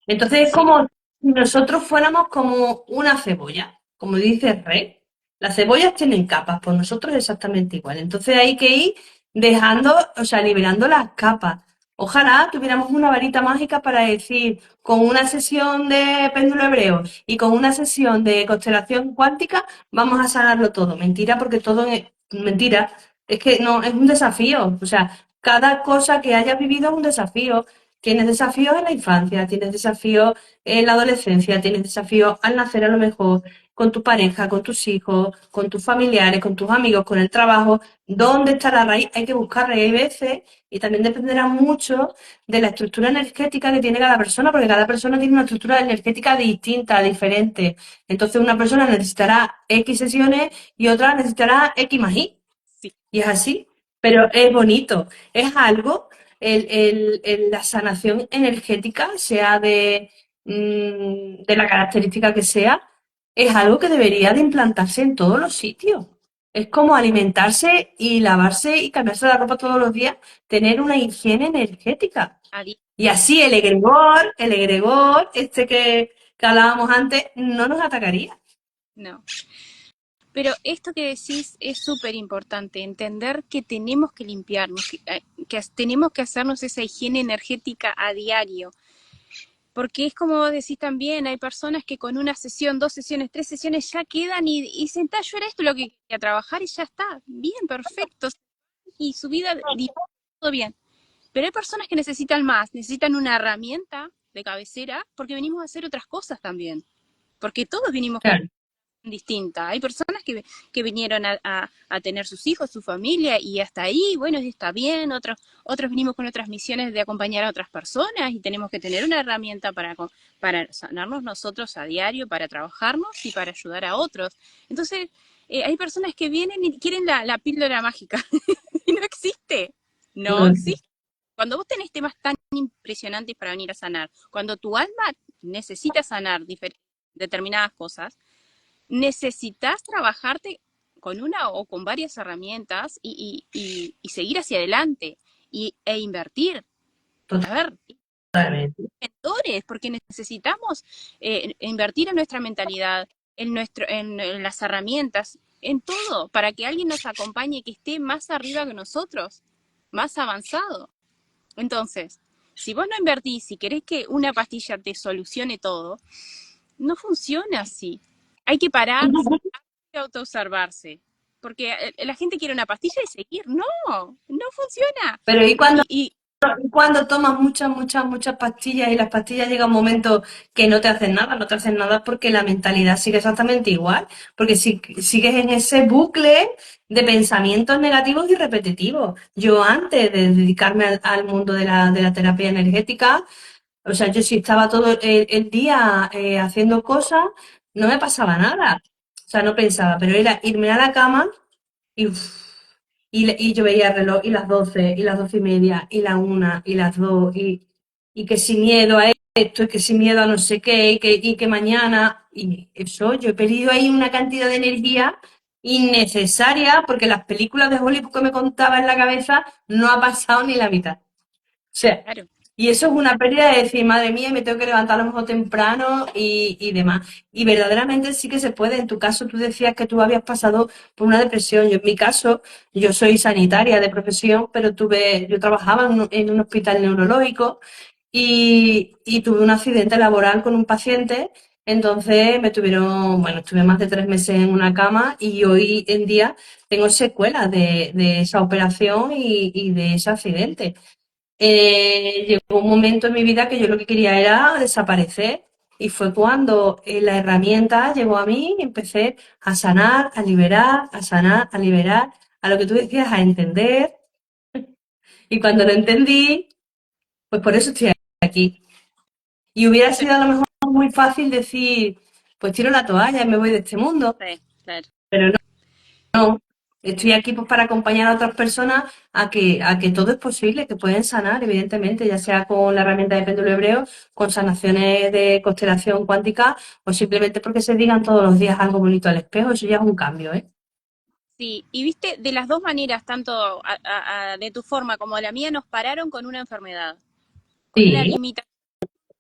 Entonces es sí, como si nosotros fuéramos como una cebolla, como dice Rey. Las cebollas tienen capas, pues nosotros exactamente igual. Entonces hay que ir dejando, o sea, liberando las capas. Ojalá tuviéramos una varita mágica para decir, con una sesión de péndulo hebreo y con una sesión de constelación cuántica, vamos a sanarlo todo. Mentira, porque todo es mentira. Es que no, es un desafío. O sea, cada cosa que hayas vivido es un desafío. Tienes desafíos en la infancia, tienes desafíos en la adolescencia, tienes desafíos al nacer a lo mejor con tu pareja, con tus hijos, con tus familiares, con tus amigos, con el trabajo. ¿Dónde está la raíz? Hay que buscar raíz veces y también dependerá mucho de la estructura energética que tiene cada persona, porque cada persona tiene una estructura energética distinta, diferente. Entonces una persona necesitará X sesiones y otra necesitará X más Y. sí. Y es así, pero es bonito. Es algo, la sanación energética, sea de la característica que sea, es algo que debería de implantarse en todos los sitios. Es como alimentarse y lavarse y cambiarse la ropa todos los días, tener una higiene energética. Adi- Y así el egregor, este que hablábamos antes, no nos atacaría. no. Pero esto que decís es súper importante, entender que tenemos que limpiarnos, que tenemos que hacernos esa higiene energética a diario. Porque es como decís también, hay personas que con una sesión, dos sesiones, tres sesiones ya quedan y dicen, yo era esto lo que quería trabajar y ya está, bien, perfecto, y su vida, todo bien. Pero hay personas que necesitan más, necesitan una herramienta de cabecera porque venimos a hacer otras cosas también. Porque todos vinimos con Claro. distinta. Hay personas que vinieron a tener sus hijos, su familia, y hasta ahí, bueno, está bien. Otros vinimos con otras misiones de acompañar a otras personas y tenemos que tener una herramienta para sanarnos nosotros a diario, para trabajarnos y para ayudar a otros. Entonces, hay personas que vienen y quieren la píldora mágica y no existe. No No, existe. Cuando vos tenés temas tan impresionantes para venir a sanar, cuando tu alma necesita sanar determinadas cosas, necesitas trabajarte con una o con varias herramientas y seguir hacia adelante e invertir. A ver, totalmente. mentores, porque necesitamos invertir en nuestra mentalidad, en las herramientas, en todo, para que alguien nos acompañe que esté más arriba que nosotros, más avanzado. Entonces, si vos no invertís, si querés que una pastilla te solucione todo, no funciona así. Hay que pararse, autoobservarse. Porque la gente quiere una pastilla y seguir. No, no funciona. Pero Y cuando tomas muchas pastillas y las pastillas llega un momento que no te hacen nada, no te hacen nada porque la mentalidad sigue exactamente igual, porque si, sigues en ese bucle de pensamientos negativos y repetitivos. Yo antes de dedicarme al mundo de la terapia energética, o sea, yo si estaba todo el día haciendo cosas, no me pasaba nada. sea, no pensaba, pero era irme a la cama y, uf, y yo veía el reloj y las 12 y las 12:30 y la 1 y las 2 y que sin miedo a esto y que sin miedo a no sé qué y que mañana. Y eso, yo he perdido ahí una cantidad de energía innecesaria porque las películas de Hollywood que me contaba en la cabeza no ha pasado ni la mitad. O sea, Claro. y eso es una pérdida de decir, madre mía, me tengo que levantar a lo mejor temprano y demás. Y verdaderamente sí que se puede. En tu caso, tú decías que tú habías pasado por una depresión. Yo, en mi caso, yo soy sanitaria de profesión, pero yo trabajaba en un hospital neurológico y tuve un accidente laboral con un paciente. Entonces bueno, estuve más de 3 meses en una cama y hoy en día tengo secuelas de esa operación y de ese accidente. Llegó un momento en mi vida que yo lo que quería era desaparecer y fue cuando la herramienta llegó a mí y empecé a sanar, a liberar, a sanar, a liberar, a lo que tú decías, a entender. Y cuando lo entendí, pues por eso estoy aquí. Y hubiera sido a lo mejor muy fácil decir, pues tiro la toalla y me voy de este mundo, Sí, claro. pero no. Estoy aquí pues para acompañar a otras personas a que todo es posible, que pueden sanar, evidentemente, ya sea con la herramienta de péndulo hebreo, con sanaciones de constelación cuántica o simplemente porque se digan todos los días algo bonito al espejo, eso ya es un cambio, ¿eh? Sí, y viste, de las dos maneras, tanto de tu forma como de la mía, nos pararon con una enfermedad, con una Sí, limitación.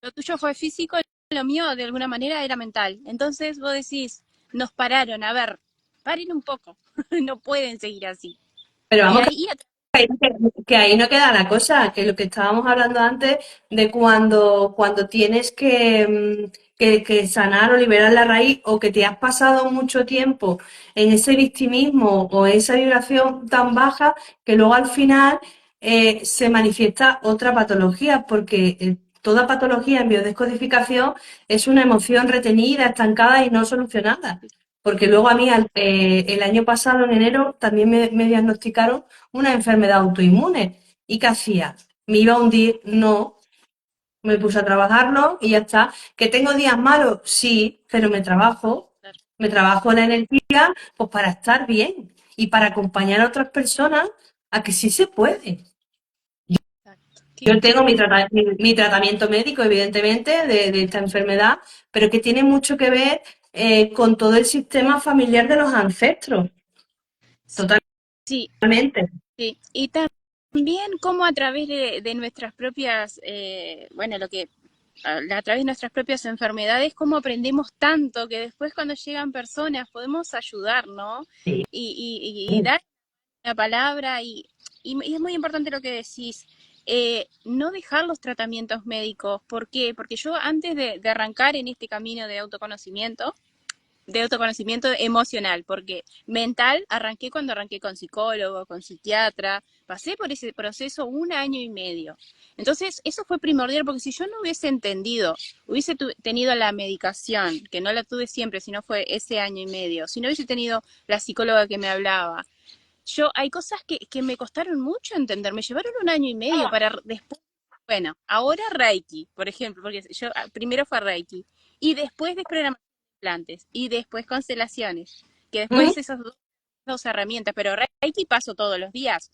Lo tuyo fue físico, lo mío de alguna manera era mental. Entonces vos decís, nos pararon, a ver, paren un poco, no pueden seguir así. pero Y vamos ahí, que ahí no queda la cosa, que lo que estábamos hablando antes de cuando tienes que sanar o liberar la raíz o que te has pasado mucho tiempo en ese victimismo o esa vibración tan baja que luego al final se manifiesta otra patología, porque toda patología en biodescodificación es una emoción retenida, estancada y no solucionada. Porque luego a mí el año pasado, en enero, también me diagnosticaron una enfermedad autoinmune. ¿Y qué hacía? ¿Me iba a hundir? No. Me puse a trabajarlo y ya está. ¿Que tengo días malos? Sí, pero me trabajo. Me trabajo la energía pues para estar bien y para acompañar a otras personas a que sí se puede. qué, Yo qué tengo mi tratamiento médico, evidentemente, de esta enfermedad, pero que tiene mucho que ver con todo el sistema familiar de los ancestros. sí, Totalmente. sí. Y también cómo a través de nuestras propias, bueno, a través de nuestras propias enfermedades, cómo aprendemos tanto que después cuando llegan personas podemos ayudar, ¿no? Sí. Y dar la palabra y es muy importante lo que decís. No dejar los tratamientos médicos. ¿Por qué? Porque yo antes de arrancar en este camino de autoconocimiento emocional, porque mental arranqué cuando arranqué con psicólogo, con psiquiatra, pasé por ese proceso 1 año y medio. Entonces, eso fue primordial, porque si yo no hubiese entendido, hubiese tenido la medicación, que no la tuve siempre, sino fue ese 1 año y medio, si no hubiese tenido la psicóloga que me hablaba, hay cosas que me costaron mucho entender, me llevaron 1 año y medio para después, bueno, ahora Reiki, por ejemplo, porque yo primero fue Reiki, y después desprogramación de implantes, y después constelaciones, que después Ujú. hice esas dos herramientas, pero Reiki paso todos los días,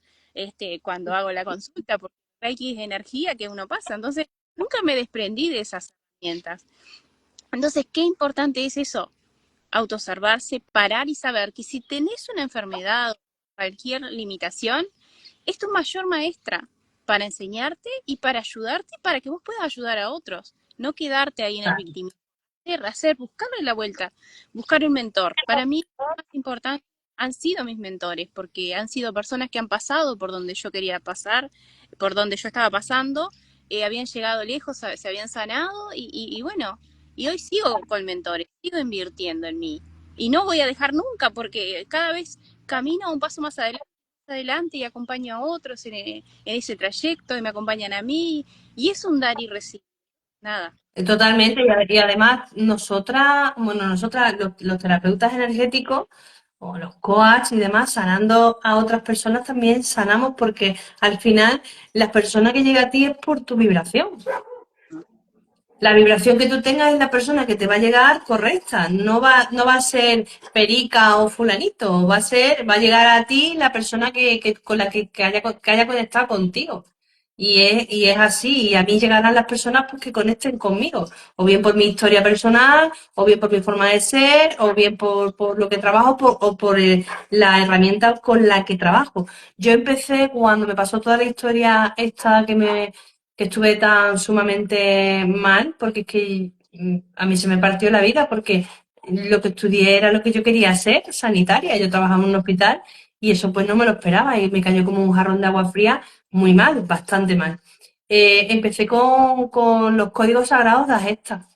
cuando hago la consulta, porque Reiki es energía que uno pasa, entonces nunca me desprendí de esas herramientas. Entonces, qué importante es eso, autoobservarse, parar y saber que si tenés una enfermedad o cualquier limitación, es tu mayor maestra para enseñarte y para ayudarte y para que vos puedas ayudar a otros. No quedarte ahí en el victimismo. Buscarle la vuelta, buscar un mentor. Para mí, lo más importante han sido mis mentores, porque han sido personas que han pasado por donde yo quería pasar, por donde yo estaba pasando, habían llegado lejos, se habían sanado y bueno, y hoy sigo con mentores, sigo invirtiendo en mí. Y no voy a dejar nunca, porque cada vez camino un paso más adelante y acompaño a otros en ese trayecto y me acompañan a mí. Y es un dar y recibir, nada. Totalmente, y además nosotras, los terapeutas energéticos o los coaches y demás, sanando a otras personas también sanamos porque al final la persona que llega a ti es por tu vibración. La vibración que tú tengas es la persona que te va a llegar correcta. No va a ser perica o fulanito. Va a llegar a ti la persona con la que haya conectado contigo. Y es así. Y a mí llegarán las personas pues, que conecten conmigo. O bien por mi historia personal, o bien por mi forma de ser, o bien por lo que trabajo, o por la herramienta con la que trabajo. Yo empecé cuando me pasó toda la historia esta que estuve tan sumamente mal, porque es que a mí se me partió la vida, porque lo que estudié era lo que yo quería ser, sanitaria. Yo trabajaba en un hospital y eso pues no me lo esperaba y me cayó como un jarrón de agua fría muy mal, bastante mal. Empecé con los códigos sagrados de Agesta.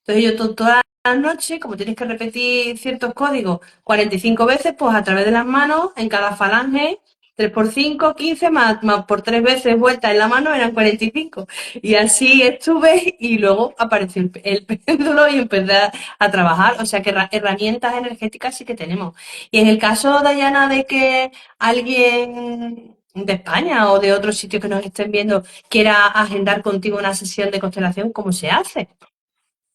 Entonces yo todas las noches, como tienes que repetir ciertos códigos 45 veces, pues a través de las manos, en cada falange, 3 por 5 15 más por 3 veces vueltas en la mano eran 45. Y así estuve y luego apareció el péndulo y empecé a trabajar. O sea que herramientas energéticas sí que tenemos. Y en el caso, Dayana, de que alguien de España o de otro sitio que nos estén viendo quiera agendar contigo una sesión de constelación, ¿cómo se hace?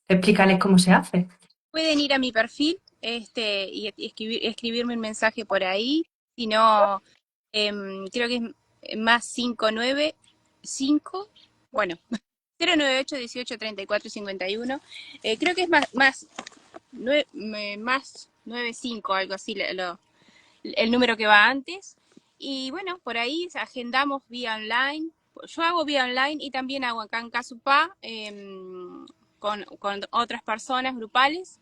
Explícales cómo se hace. Pueden ir a mi perfil y escribirme un mensaje por ahí. Si no, creo que es más 595, bueno, 098 18 34 51. Creo que es más 95, algo así, el número que va antes. Y bueno, por ahí agendamos vía online. Yo hago vía online y también hago acá en Casupá con otras personas grupales.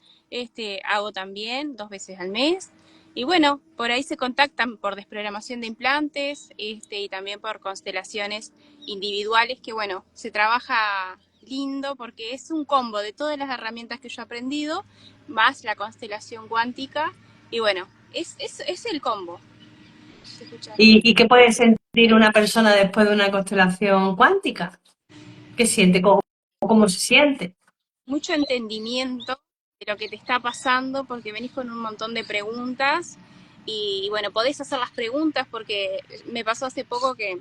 Hago también 2 veces al mes. Y bueno, por ahí se contactan por desprogramación de implantes y también por constelaciones individuales que bueno, se trabaja lindo porque es un combo de todas las herramientas que yo he aprendido, más la constelación cuántica. Y bueno, es el combo. ¿Se escucha? ¿Y qué puede sentir una persona después de una constelación cuántica? ¿Qué siente? ¿Cómo se siente? Mucho entendimiento de lo que te está pasando porque venís con un montón de preguntas y bueno, podés hacer las preguntas porque me pasó hace poco que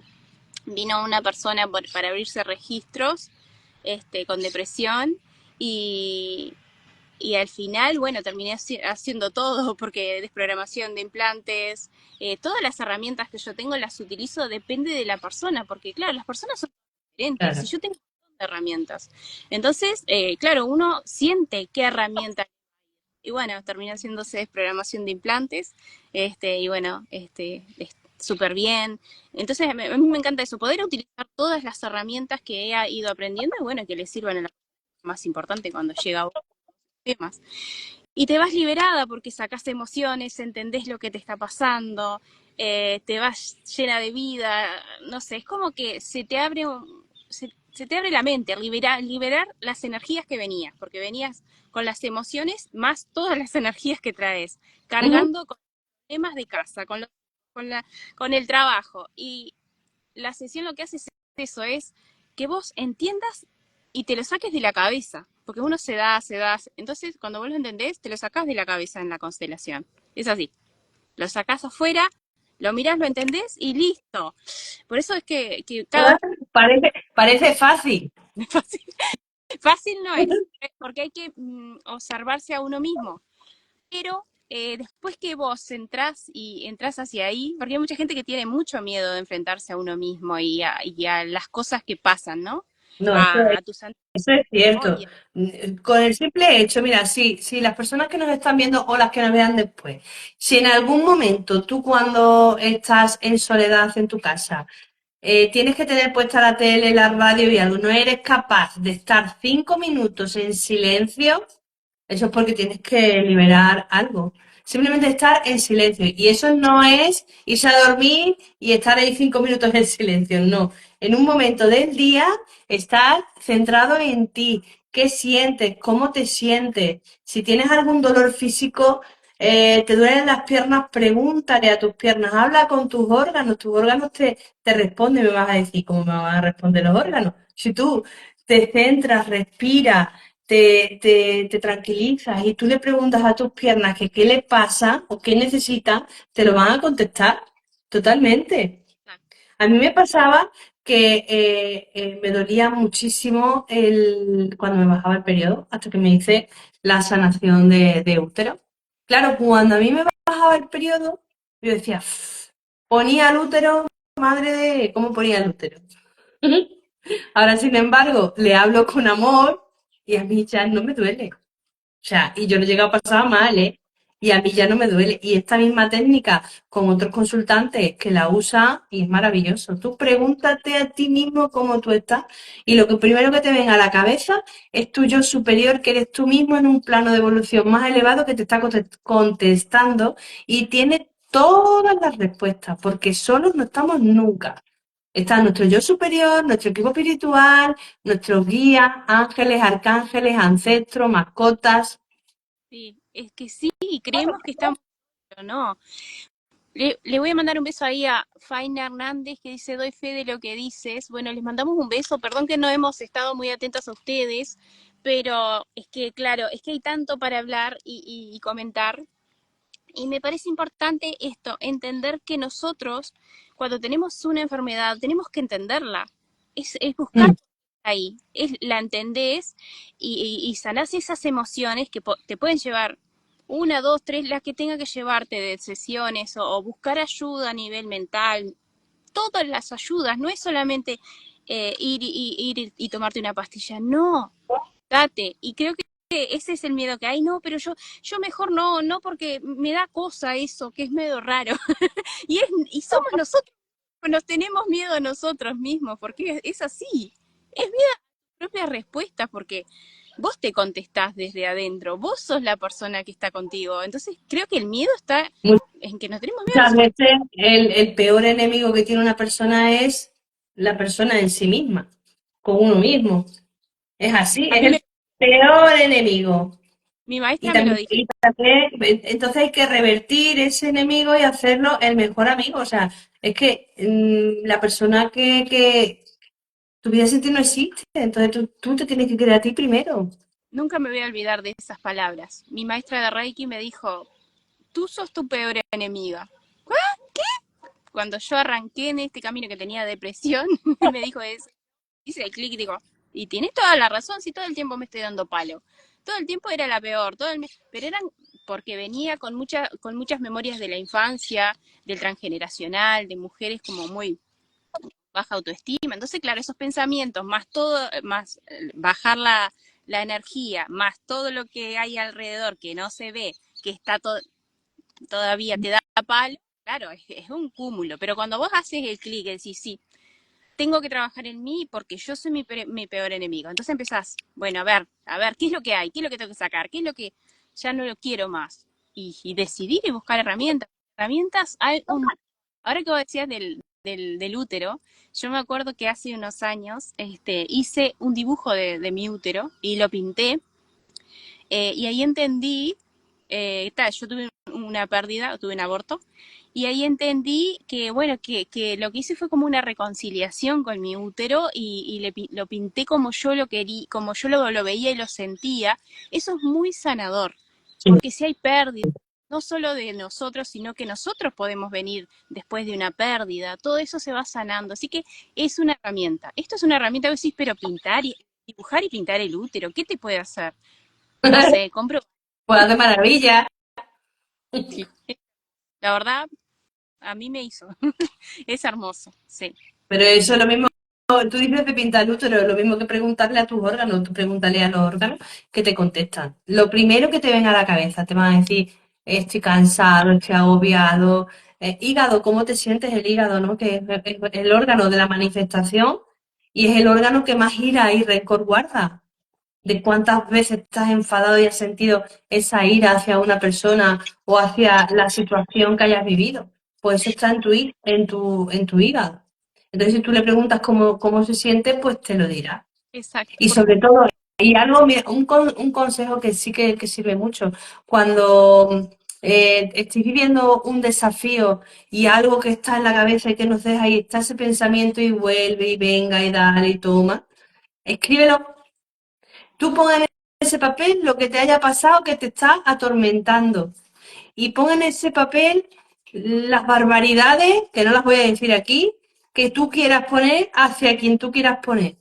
vino una persona para abrirse registros con depresión y, y al final, bueno, terminé haciendo todo porque desprogramación de implantes, todas las herramientas que yo tengo las utilizo, depende de la persona, porque claro, las personas son diferentes y Claro. yo tengo un montón de herramientas. Entonces, claro, uno siente qué herramienta y bueno, termina haciéndose desprogramación de implantes, y bueno, es súper bien. Entonces, a mí me encanta eso, poder utilizar todas las herramientas que he ido aprendiendo y bueno, que le sirvan a la más importante cuando llega a otros temas. Y te vas liberada porque sacas emociones, entendés lo que te está pasando, te vas llena de vida, no sé, es como que se te abre la mente, liberar las energías que venías, porque venías con las emociones más todas las energías que traes, Ujú. cargando con temas de casa, con el trabajo. Y la sesión lo que hace es eso, es que vos entiendas y te lo saques de la cabeza, porque uno se da, entonces cuando vos lo entendés, te lo sacás de la cabeza en la constelación. Es así, lo sacás afuera, lo mirás, lo entendés y listo. Por eso es que cada Ah, parece fácil. fácil, fácil no es, porque hay que observarse a uno mismo. Pero después que vos entrás hacia ahí, porque hay mucha gente que tiene mucho miedo de enfrentarse a uno mismo y a las cosas que pasan, ¿no? No, A tus eso es cierto. memorias. Con el simple hecho, mira, si las personas que nos están viendo o las que nos vean después, si en algún momento tú cuando estás en soledad en tu casa, tienes que tener puesta la tele, la radio y algo, no eres capaz de estar 5 minutos en silencio, eso es porque tienes que liberar algo. Simplemente estar en silencio. Y eso no es irse a dormir y estar ahí 5 minutos en silencio. No. En un momento del día, estar centrado en ti. ¿Qué sientes? ¿Cómo te sientes? Si tienes algún dolor físico, te duelen las piernas, pregúntale a tus piernas. Habla con tus órganos. Tus órganos te responden. Me vas a decir cómo me van a responder los órganos. Si tú te centras, respiras, te tranquilizas y tú le preguntas a tus piernas que qué le pasa o qué necesitan, te lo van a contestar totalmente. A mí me pasaba que me dolía muchísimo cuando me bajaba el periodo, hasta que me hice la sanación de útero. Claro, cuando a mí me bajaba el periodo, yo decía, "Uf", ponía el útero, madre de, ¿cómo ponía el útero? Ahora, sin embargo, le hablo con amor y a mí ya no me duele. O sea, y yo lo he llegado a pasar mal, ¿eh? Y a mí ya no me duele. Y esta misma técnica con otros consultantes que la usan y es maravilloso. Tú pregúntate a ti mismo cómo tú estás y lo que primero que te venga a la cabeza es tu yo superior, que eres tú mismo en un plano de evolución más elevado que te está contestando y tiene todas las respuestas, porque solos no estamos nunca. Está nuestro yo superior, nuestro equipo espiritual, nuestros guías, ángeles, arcángeles, ancestros, mascotas. Sí, es que sí, y creemos que estamos, pero no. Le voy a mandar un beso ahí a Faina Hernández que dice, doy fe de lo que dices. Bueno, les mandamos un beso, perdón que no hemos estado muy atentos a ustedes, pero es que, claro, es que hay tanto para hablar y comentar. Y me parece importante esto, entender que nosotros, cuando tenemos una enfermedad, tenemos que entenderla. Es buscar Mm. ahí, la entendés y sanás esas emociones que te pueden llevar una, dos, tres, las que tenga que llevarte de sesiones o buscar ayuda a nivel mental. Todas las ayudas, no es solamente ir y tomarte una pastilla, no, date. Y creo que ese es el miedo que hay, no, pero yo mejor no, no, porque me da cosa eso, que es medio raro. Y somos nosotros, nos tenemos miedo a nosotros mismos, porque es así. Es miedo a tus propias respuestas, porque vos te contestás desde adentro, vos sos la persona que está contigo. Entonces creo que el miedo está en que nos tenemos miedo a Muchas nosotros. veces el peor enemigo que tiene una persona es la persona en sí misma, con uno mismo. Es así, A es mí el peor enemigo. mi Y maestra me lo también, dijo. y también, entonces hay que revertir ese enemigo y hacerlo el mejor amigo. O sea, es que la persona que tu vida sin ti no existe, entonces tú te tienes que querer a ti primero. Nunca me voy a olvidar de esas palabras. Mi maestra de Reiki me dijo, tú sos tu peor enemiga. Cuando yo arranqué en este camino que tenía depresión, me dijo eso, hice el clic y digo, y tienes toda la razón, si todo el tiempo me estoy dando palo. Todo el tiempo era la peor, pero eran porque venía con muchas memorias de la infancia, del transgeneracional, de mujeres como muy baja autoestima. Entonces, claro, esos pensamientos, más todo, más bajar la energía, más todo lo que hay alrededor que no se ve, que está todavía te da palo, claro, es un cúmulo. Pero cuando vos haces el clic y decís, sí, tengo que trabajar en mí porque yo soy mi peor enemigo. Entonces empezás, bueno, a ver, ¿qué es lo que hay? ¿Qué es lo que tengo que sacar? ¿Qué es lo que ya no lo quiero más? Y decidir y buscar herramientas. Herramientas, ahora que vos decías del útero, yo me acuerdo que hace unos años hice un dibujo de mi útero y lo pinté y ahí entendí, yo tuve una pérdida, tuve un aborto, y ahí entendí que, bueno, que lo que hice fue como una reconciliación con mi útero y lo pinté como yo lo quería, como yo lo veía y lo sentía. Eso es muy sanador, Sí. porque si hay pérdida, no solo de nosotros, sino que nosotros podemos venir después de una pérdida, todo eso se va sanando. Así que es una herramienta. Esto es una herramienta que decís, pero pintar y dibujar y pintar el útero, ¿qué te puede hacer? No sé, compro. Pues de maravilla. Sí. La verdad, a mí me hizo. Es hermoso, sí. Pero eso es lo mismo, tú dices de pintar el útero, es lo mismo que preguntarle a tus órganos, tú pregúntale a los órganos que te contestan. Lo primero que te venga a la cabeza, te van a decir, estoy cansado, estoy agobiado. Hígado, ¿cómo te sientes el hígado, no? Que es el órgano de la manifestación y es el órgano que más ira y rencor guarda. De cuántas veces estás enfadado y has sentido esa ira hacia una persona o hacia la situación que hayas vivido. Pues eso está en tu hígado. Entonces, si tú le preguntas cómo se siente, pues te lo dirá. Exacto. Y sobre todo, y algo, mira, un consejo que sí que sirve mucho, cuando estéis viviendo un desafío y algo que está en la cabeza y que nos deja ahí, está ese pensamiento y vuelve y venga y dale y toma, escríbelo. Tú pon en ese papel lo que te haya pasado que te está atormentando. Y pon en ese papel las barbaridades, que no las voy a decir aquí, que tú quieras poner hacia quien tú quieras poner.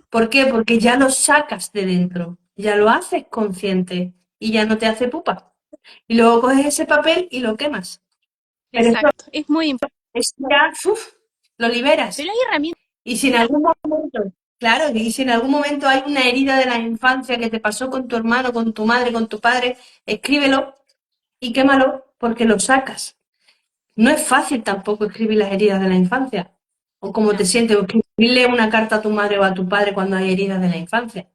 ¿Por qué? Porque ya lo sacas de dentro, ya lo haces consciente y ya no te hace pupa. Y luego coges ese papel y lo quemas. Pero Exacto, es muy importante. eso ya, lo liberas. Pero hay herramientas. Y si en algún momento, claro, y si en algún momento hay una herida de la infancia que te pasó con tu hermano, con tu madre, con tu padre, escríbelo y quémalo porque lo sacas. No es fácil tampoco escribir las heridas de la infancia. O cómo te No, sientes, o escribirle una carta a tu madre o a tu padre cuando hay heridas de la infancia.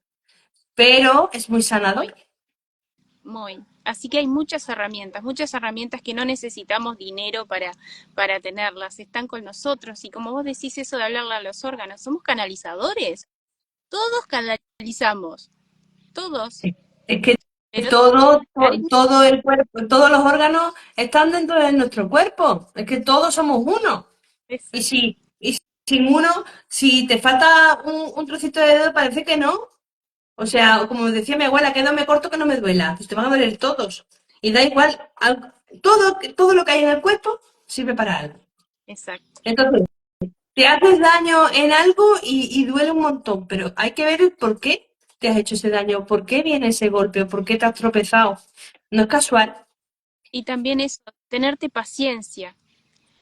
Pero es muy sanador. muy, muy. Así que hay muchas herramientas que no necesitamos dinero para tenerlas, están con nosotros. Y como vos decís eso de hablarle a los órganos, somos canalizadores, todos canalizamos, todos. Es que Pero todo el cuerpo, todos los órganos están dentro de nuestro cuerpo. Es que todos somos uno. Y exacto, si sin uno, si te falta un trocito de dedo, parece que no. O sea, como decía mi abuela, que no me corto que no me duela. Pues te van a doler todos. Y da igual, todo lo que hay en el cuerpo sirve para algo. exacto. Entonces, te haces daño en algo y duele un montón, pero hay que ver el por qué te has hecho ese daño, por qué viene ese golpe, o por qué te has tropezado. No es casual. Y también eso, tenerte paciencia,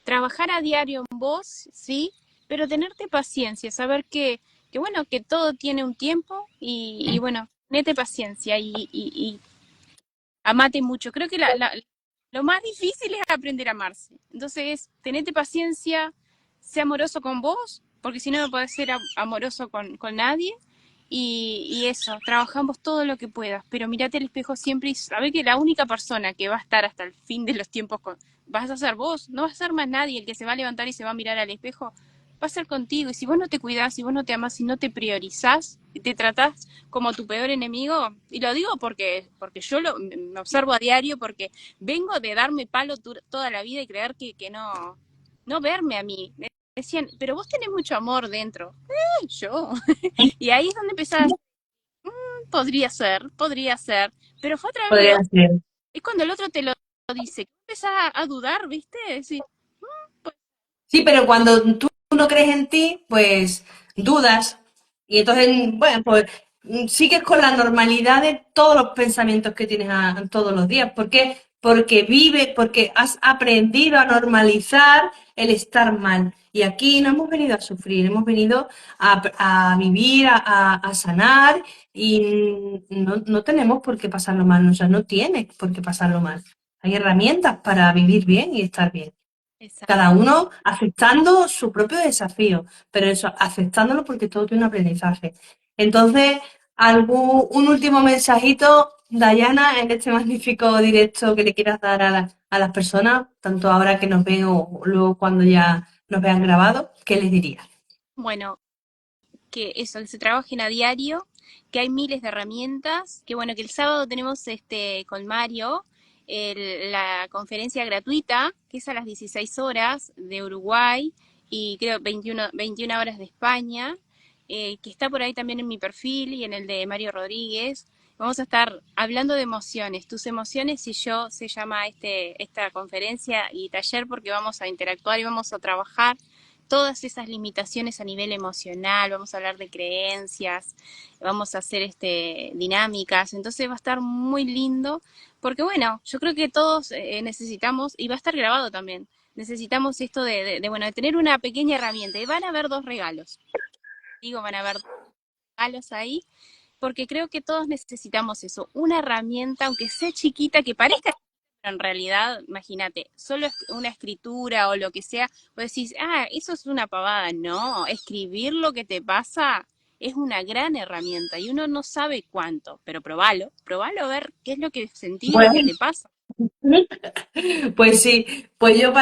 trabajar a diario en vos, sí, pero tenerte paciencia, saber que bueno, que todo tiene un tiempo y bueno, tenete paciencia y amate mucho. Creo que lo más difícil es aprender a amarse. Entonces, tenete paciencia, sé amoroso con vos, porque si no, no podés ser amoroso con nadie. Y eso, trabajamos todo lo que puedas, pero mirate al espejo siempre y sabe que la única persona que va a estar hasta el fin de los tiempos vas a ser vos, no vas a ser más nadie. El que se va a levantar y se va a mirar al espejo va a ser contigo. Y si vos no te cuidás, si vos no te amás, si no te priorizás, y te tratás como tu peor enemigo, y lo digo porque yo me observo a diario, porque vengo de darme palo toda la vida y creer que no verme a mí. Me decían, pero vos tenés mucho amor dentro. Yo. Y ahí es donde empezás, podría ser, pero fue a través de Podría otro. ser. Es cuando el otro te lo dice, empezás a dudar, ¿viste? Decir, Sí, pero cuando tú no crees en ti, pues dudas. Y entonces, bueno, pues sigues con la normalidad de todos los pensamientos que tienes todos los días. ¿Por qué? Porque vives, porque has aprendido a normalizar el estar mal. Y aquí no hemos venido a sufrir, hemos venido a vivir, a sanar y no tenemos por qué pasarlo mal. O sea, no tienes por qué pasarlo mal. Hay herramientas para vivir bien y estar bien. exacto. Cada uno aceptando su propio desafío, pero eso, aceptándolo porque todo tiene un aprendizaje. Entonces, un último mensajito, Dayana, en este magnífico directo que le quieras dar a las personas, tanto ahora que nos ven o luego cuando ya nos vean grabado, ¿qué les dirías? Bueno, que eso, que se trabajen a diario, que hay miles de herramientas, que bueno, que el sábado tenemos con Mario la conferencia gratuita, que es a las 16 horas de Uruguay y creo 21 horas de España, que está por ahí también en mi perfil y en el de Mario Rodríguez. Vamos a estar hablando de emociones, tus emociones y yo se llama esta conferencia y taller porque vamos a interactuar y vamos a trabajar todas esas limitaciones a nivel emocional, vamos a hablar de creencias, vamos a hacer dinámicas, entonces va a estar muy lindo, porque bueno, yo creo que todos necesitamos, y va a estar grabado también, necesitamos esto bueno, de tener una pequeña herramienta, y van a haber dos regalos, digo, van a haber regalos ahí, porque creo que todos necesitamos eso, una herramienta, aunque sea chiquita, que parezca, pero en realidad, imagínate, solo una escritura o lo que sea, vos decís, eso es una pavada. No, escribir lo que te pasa es una gran herramienta y uno no sabe cuánto, pero probalo a ver qué es lo que sentís y lo que Bueno, te pasa. pues sí, pues yo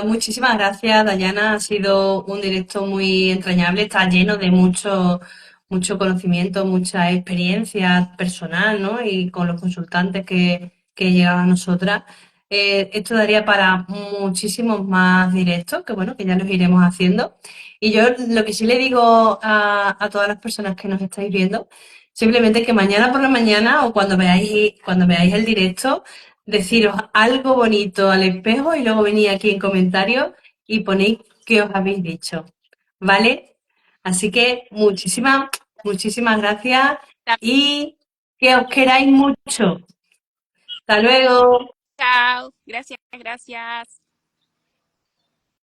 muchísimas gracias, Dayana. Ha sido un directo muy entrañable, está lleno de mucho conocimiento, mucha experiencia personal, ¿no? Y con los consultantes que llegan a nosotras. Esto daría para muchísimos más directos, que bueno, que ya los iremos haciendo. Y yo lo que sí le digo a todas las personas que nos estáis viendo, simplemente que mañana por la mañana o cuando veáis el directo, deciros algo bonito al espejo y luego venís aquí en comentarios y ponéis que os habéis dicho, ¿vale? Así que muchísimas gracias y que os queráis mucho. Hasta luego. Chao, gracias, gracias.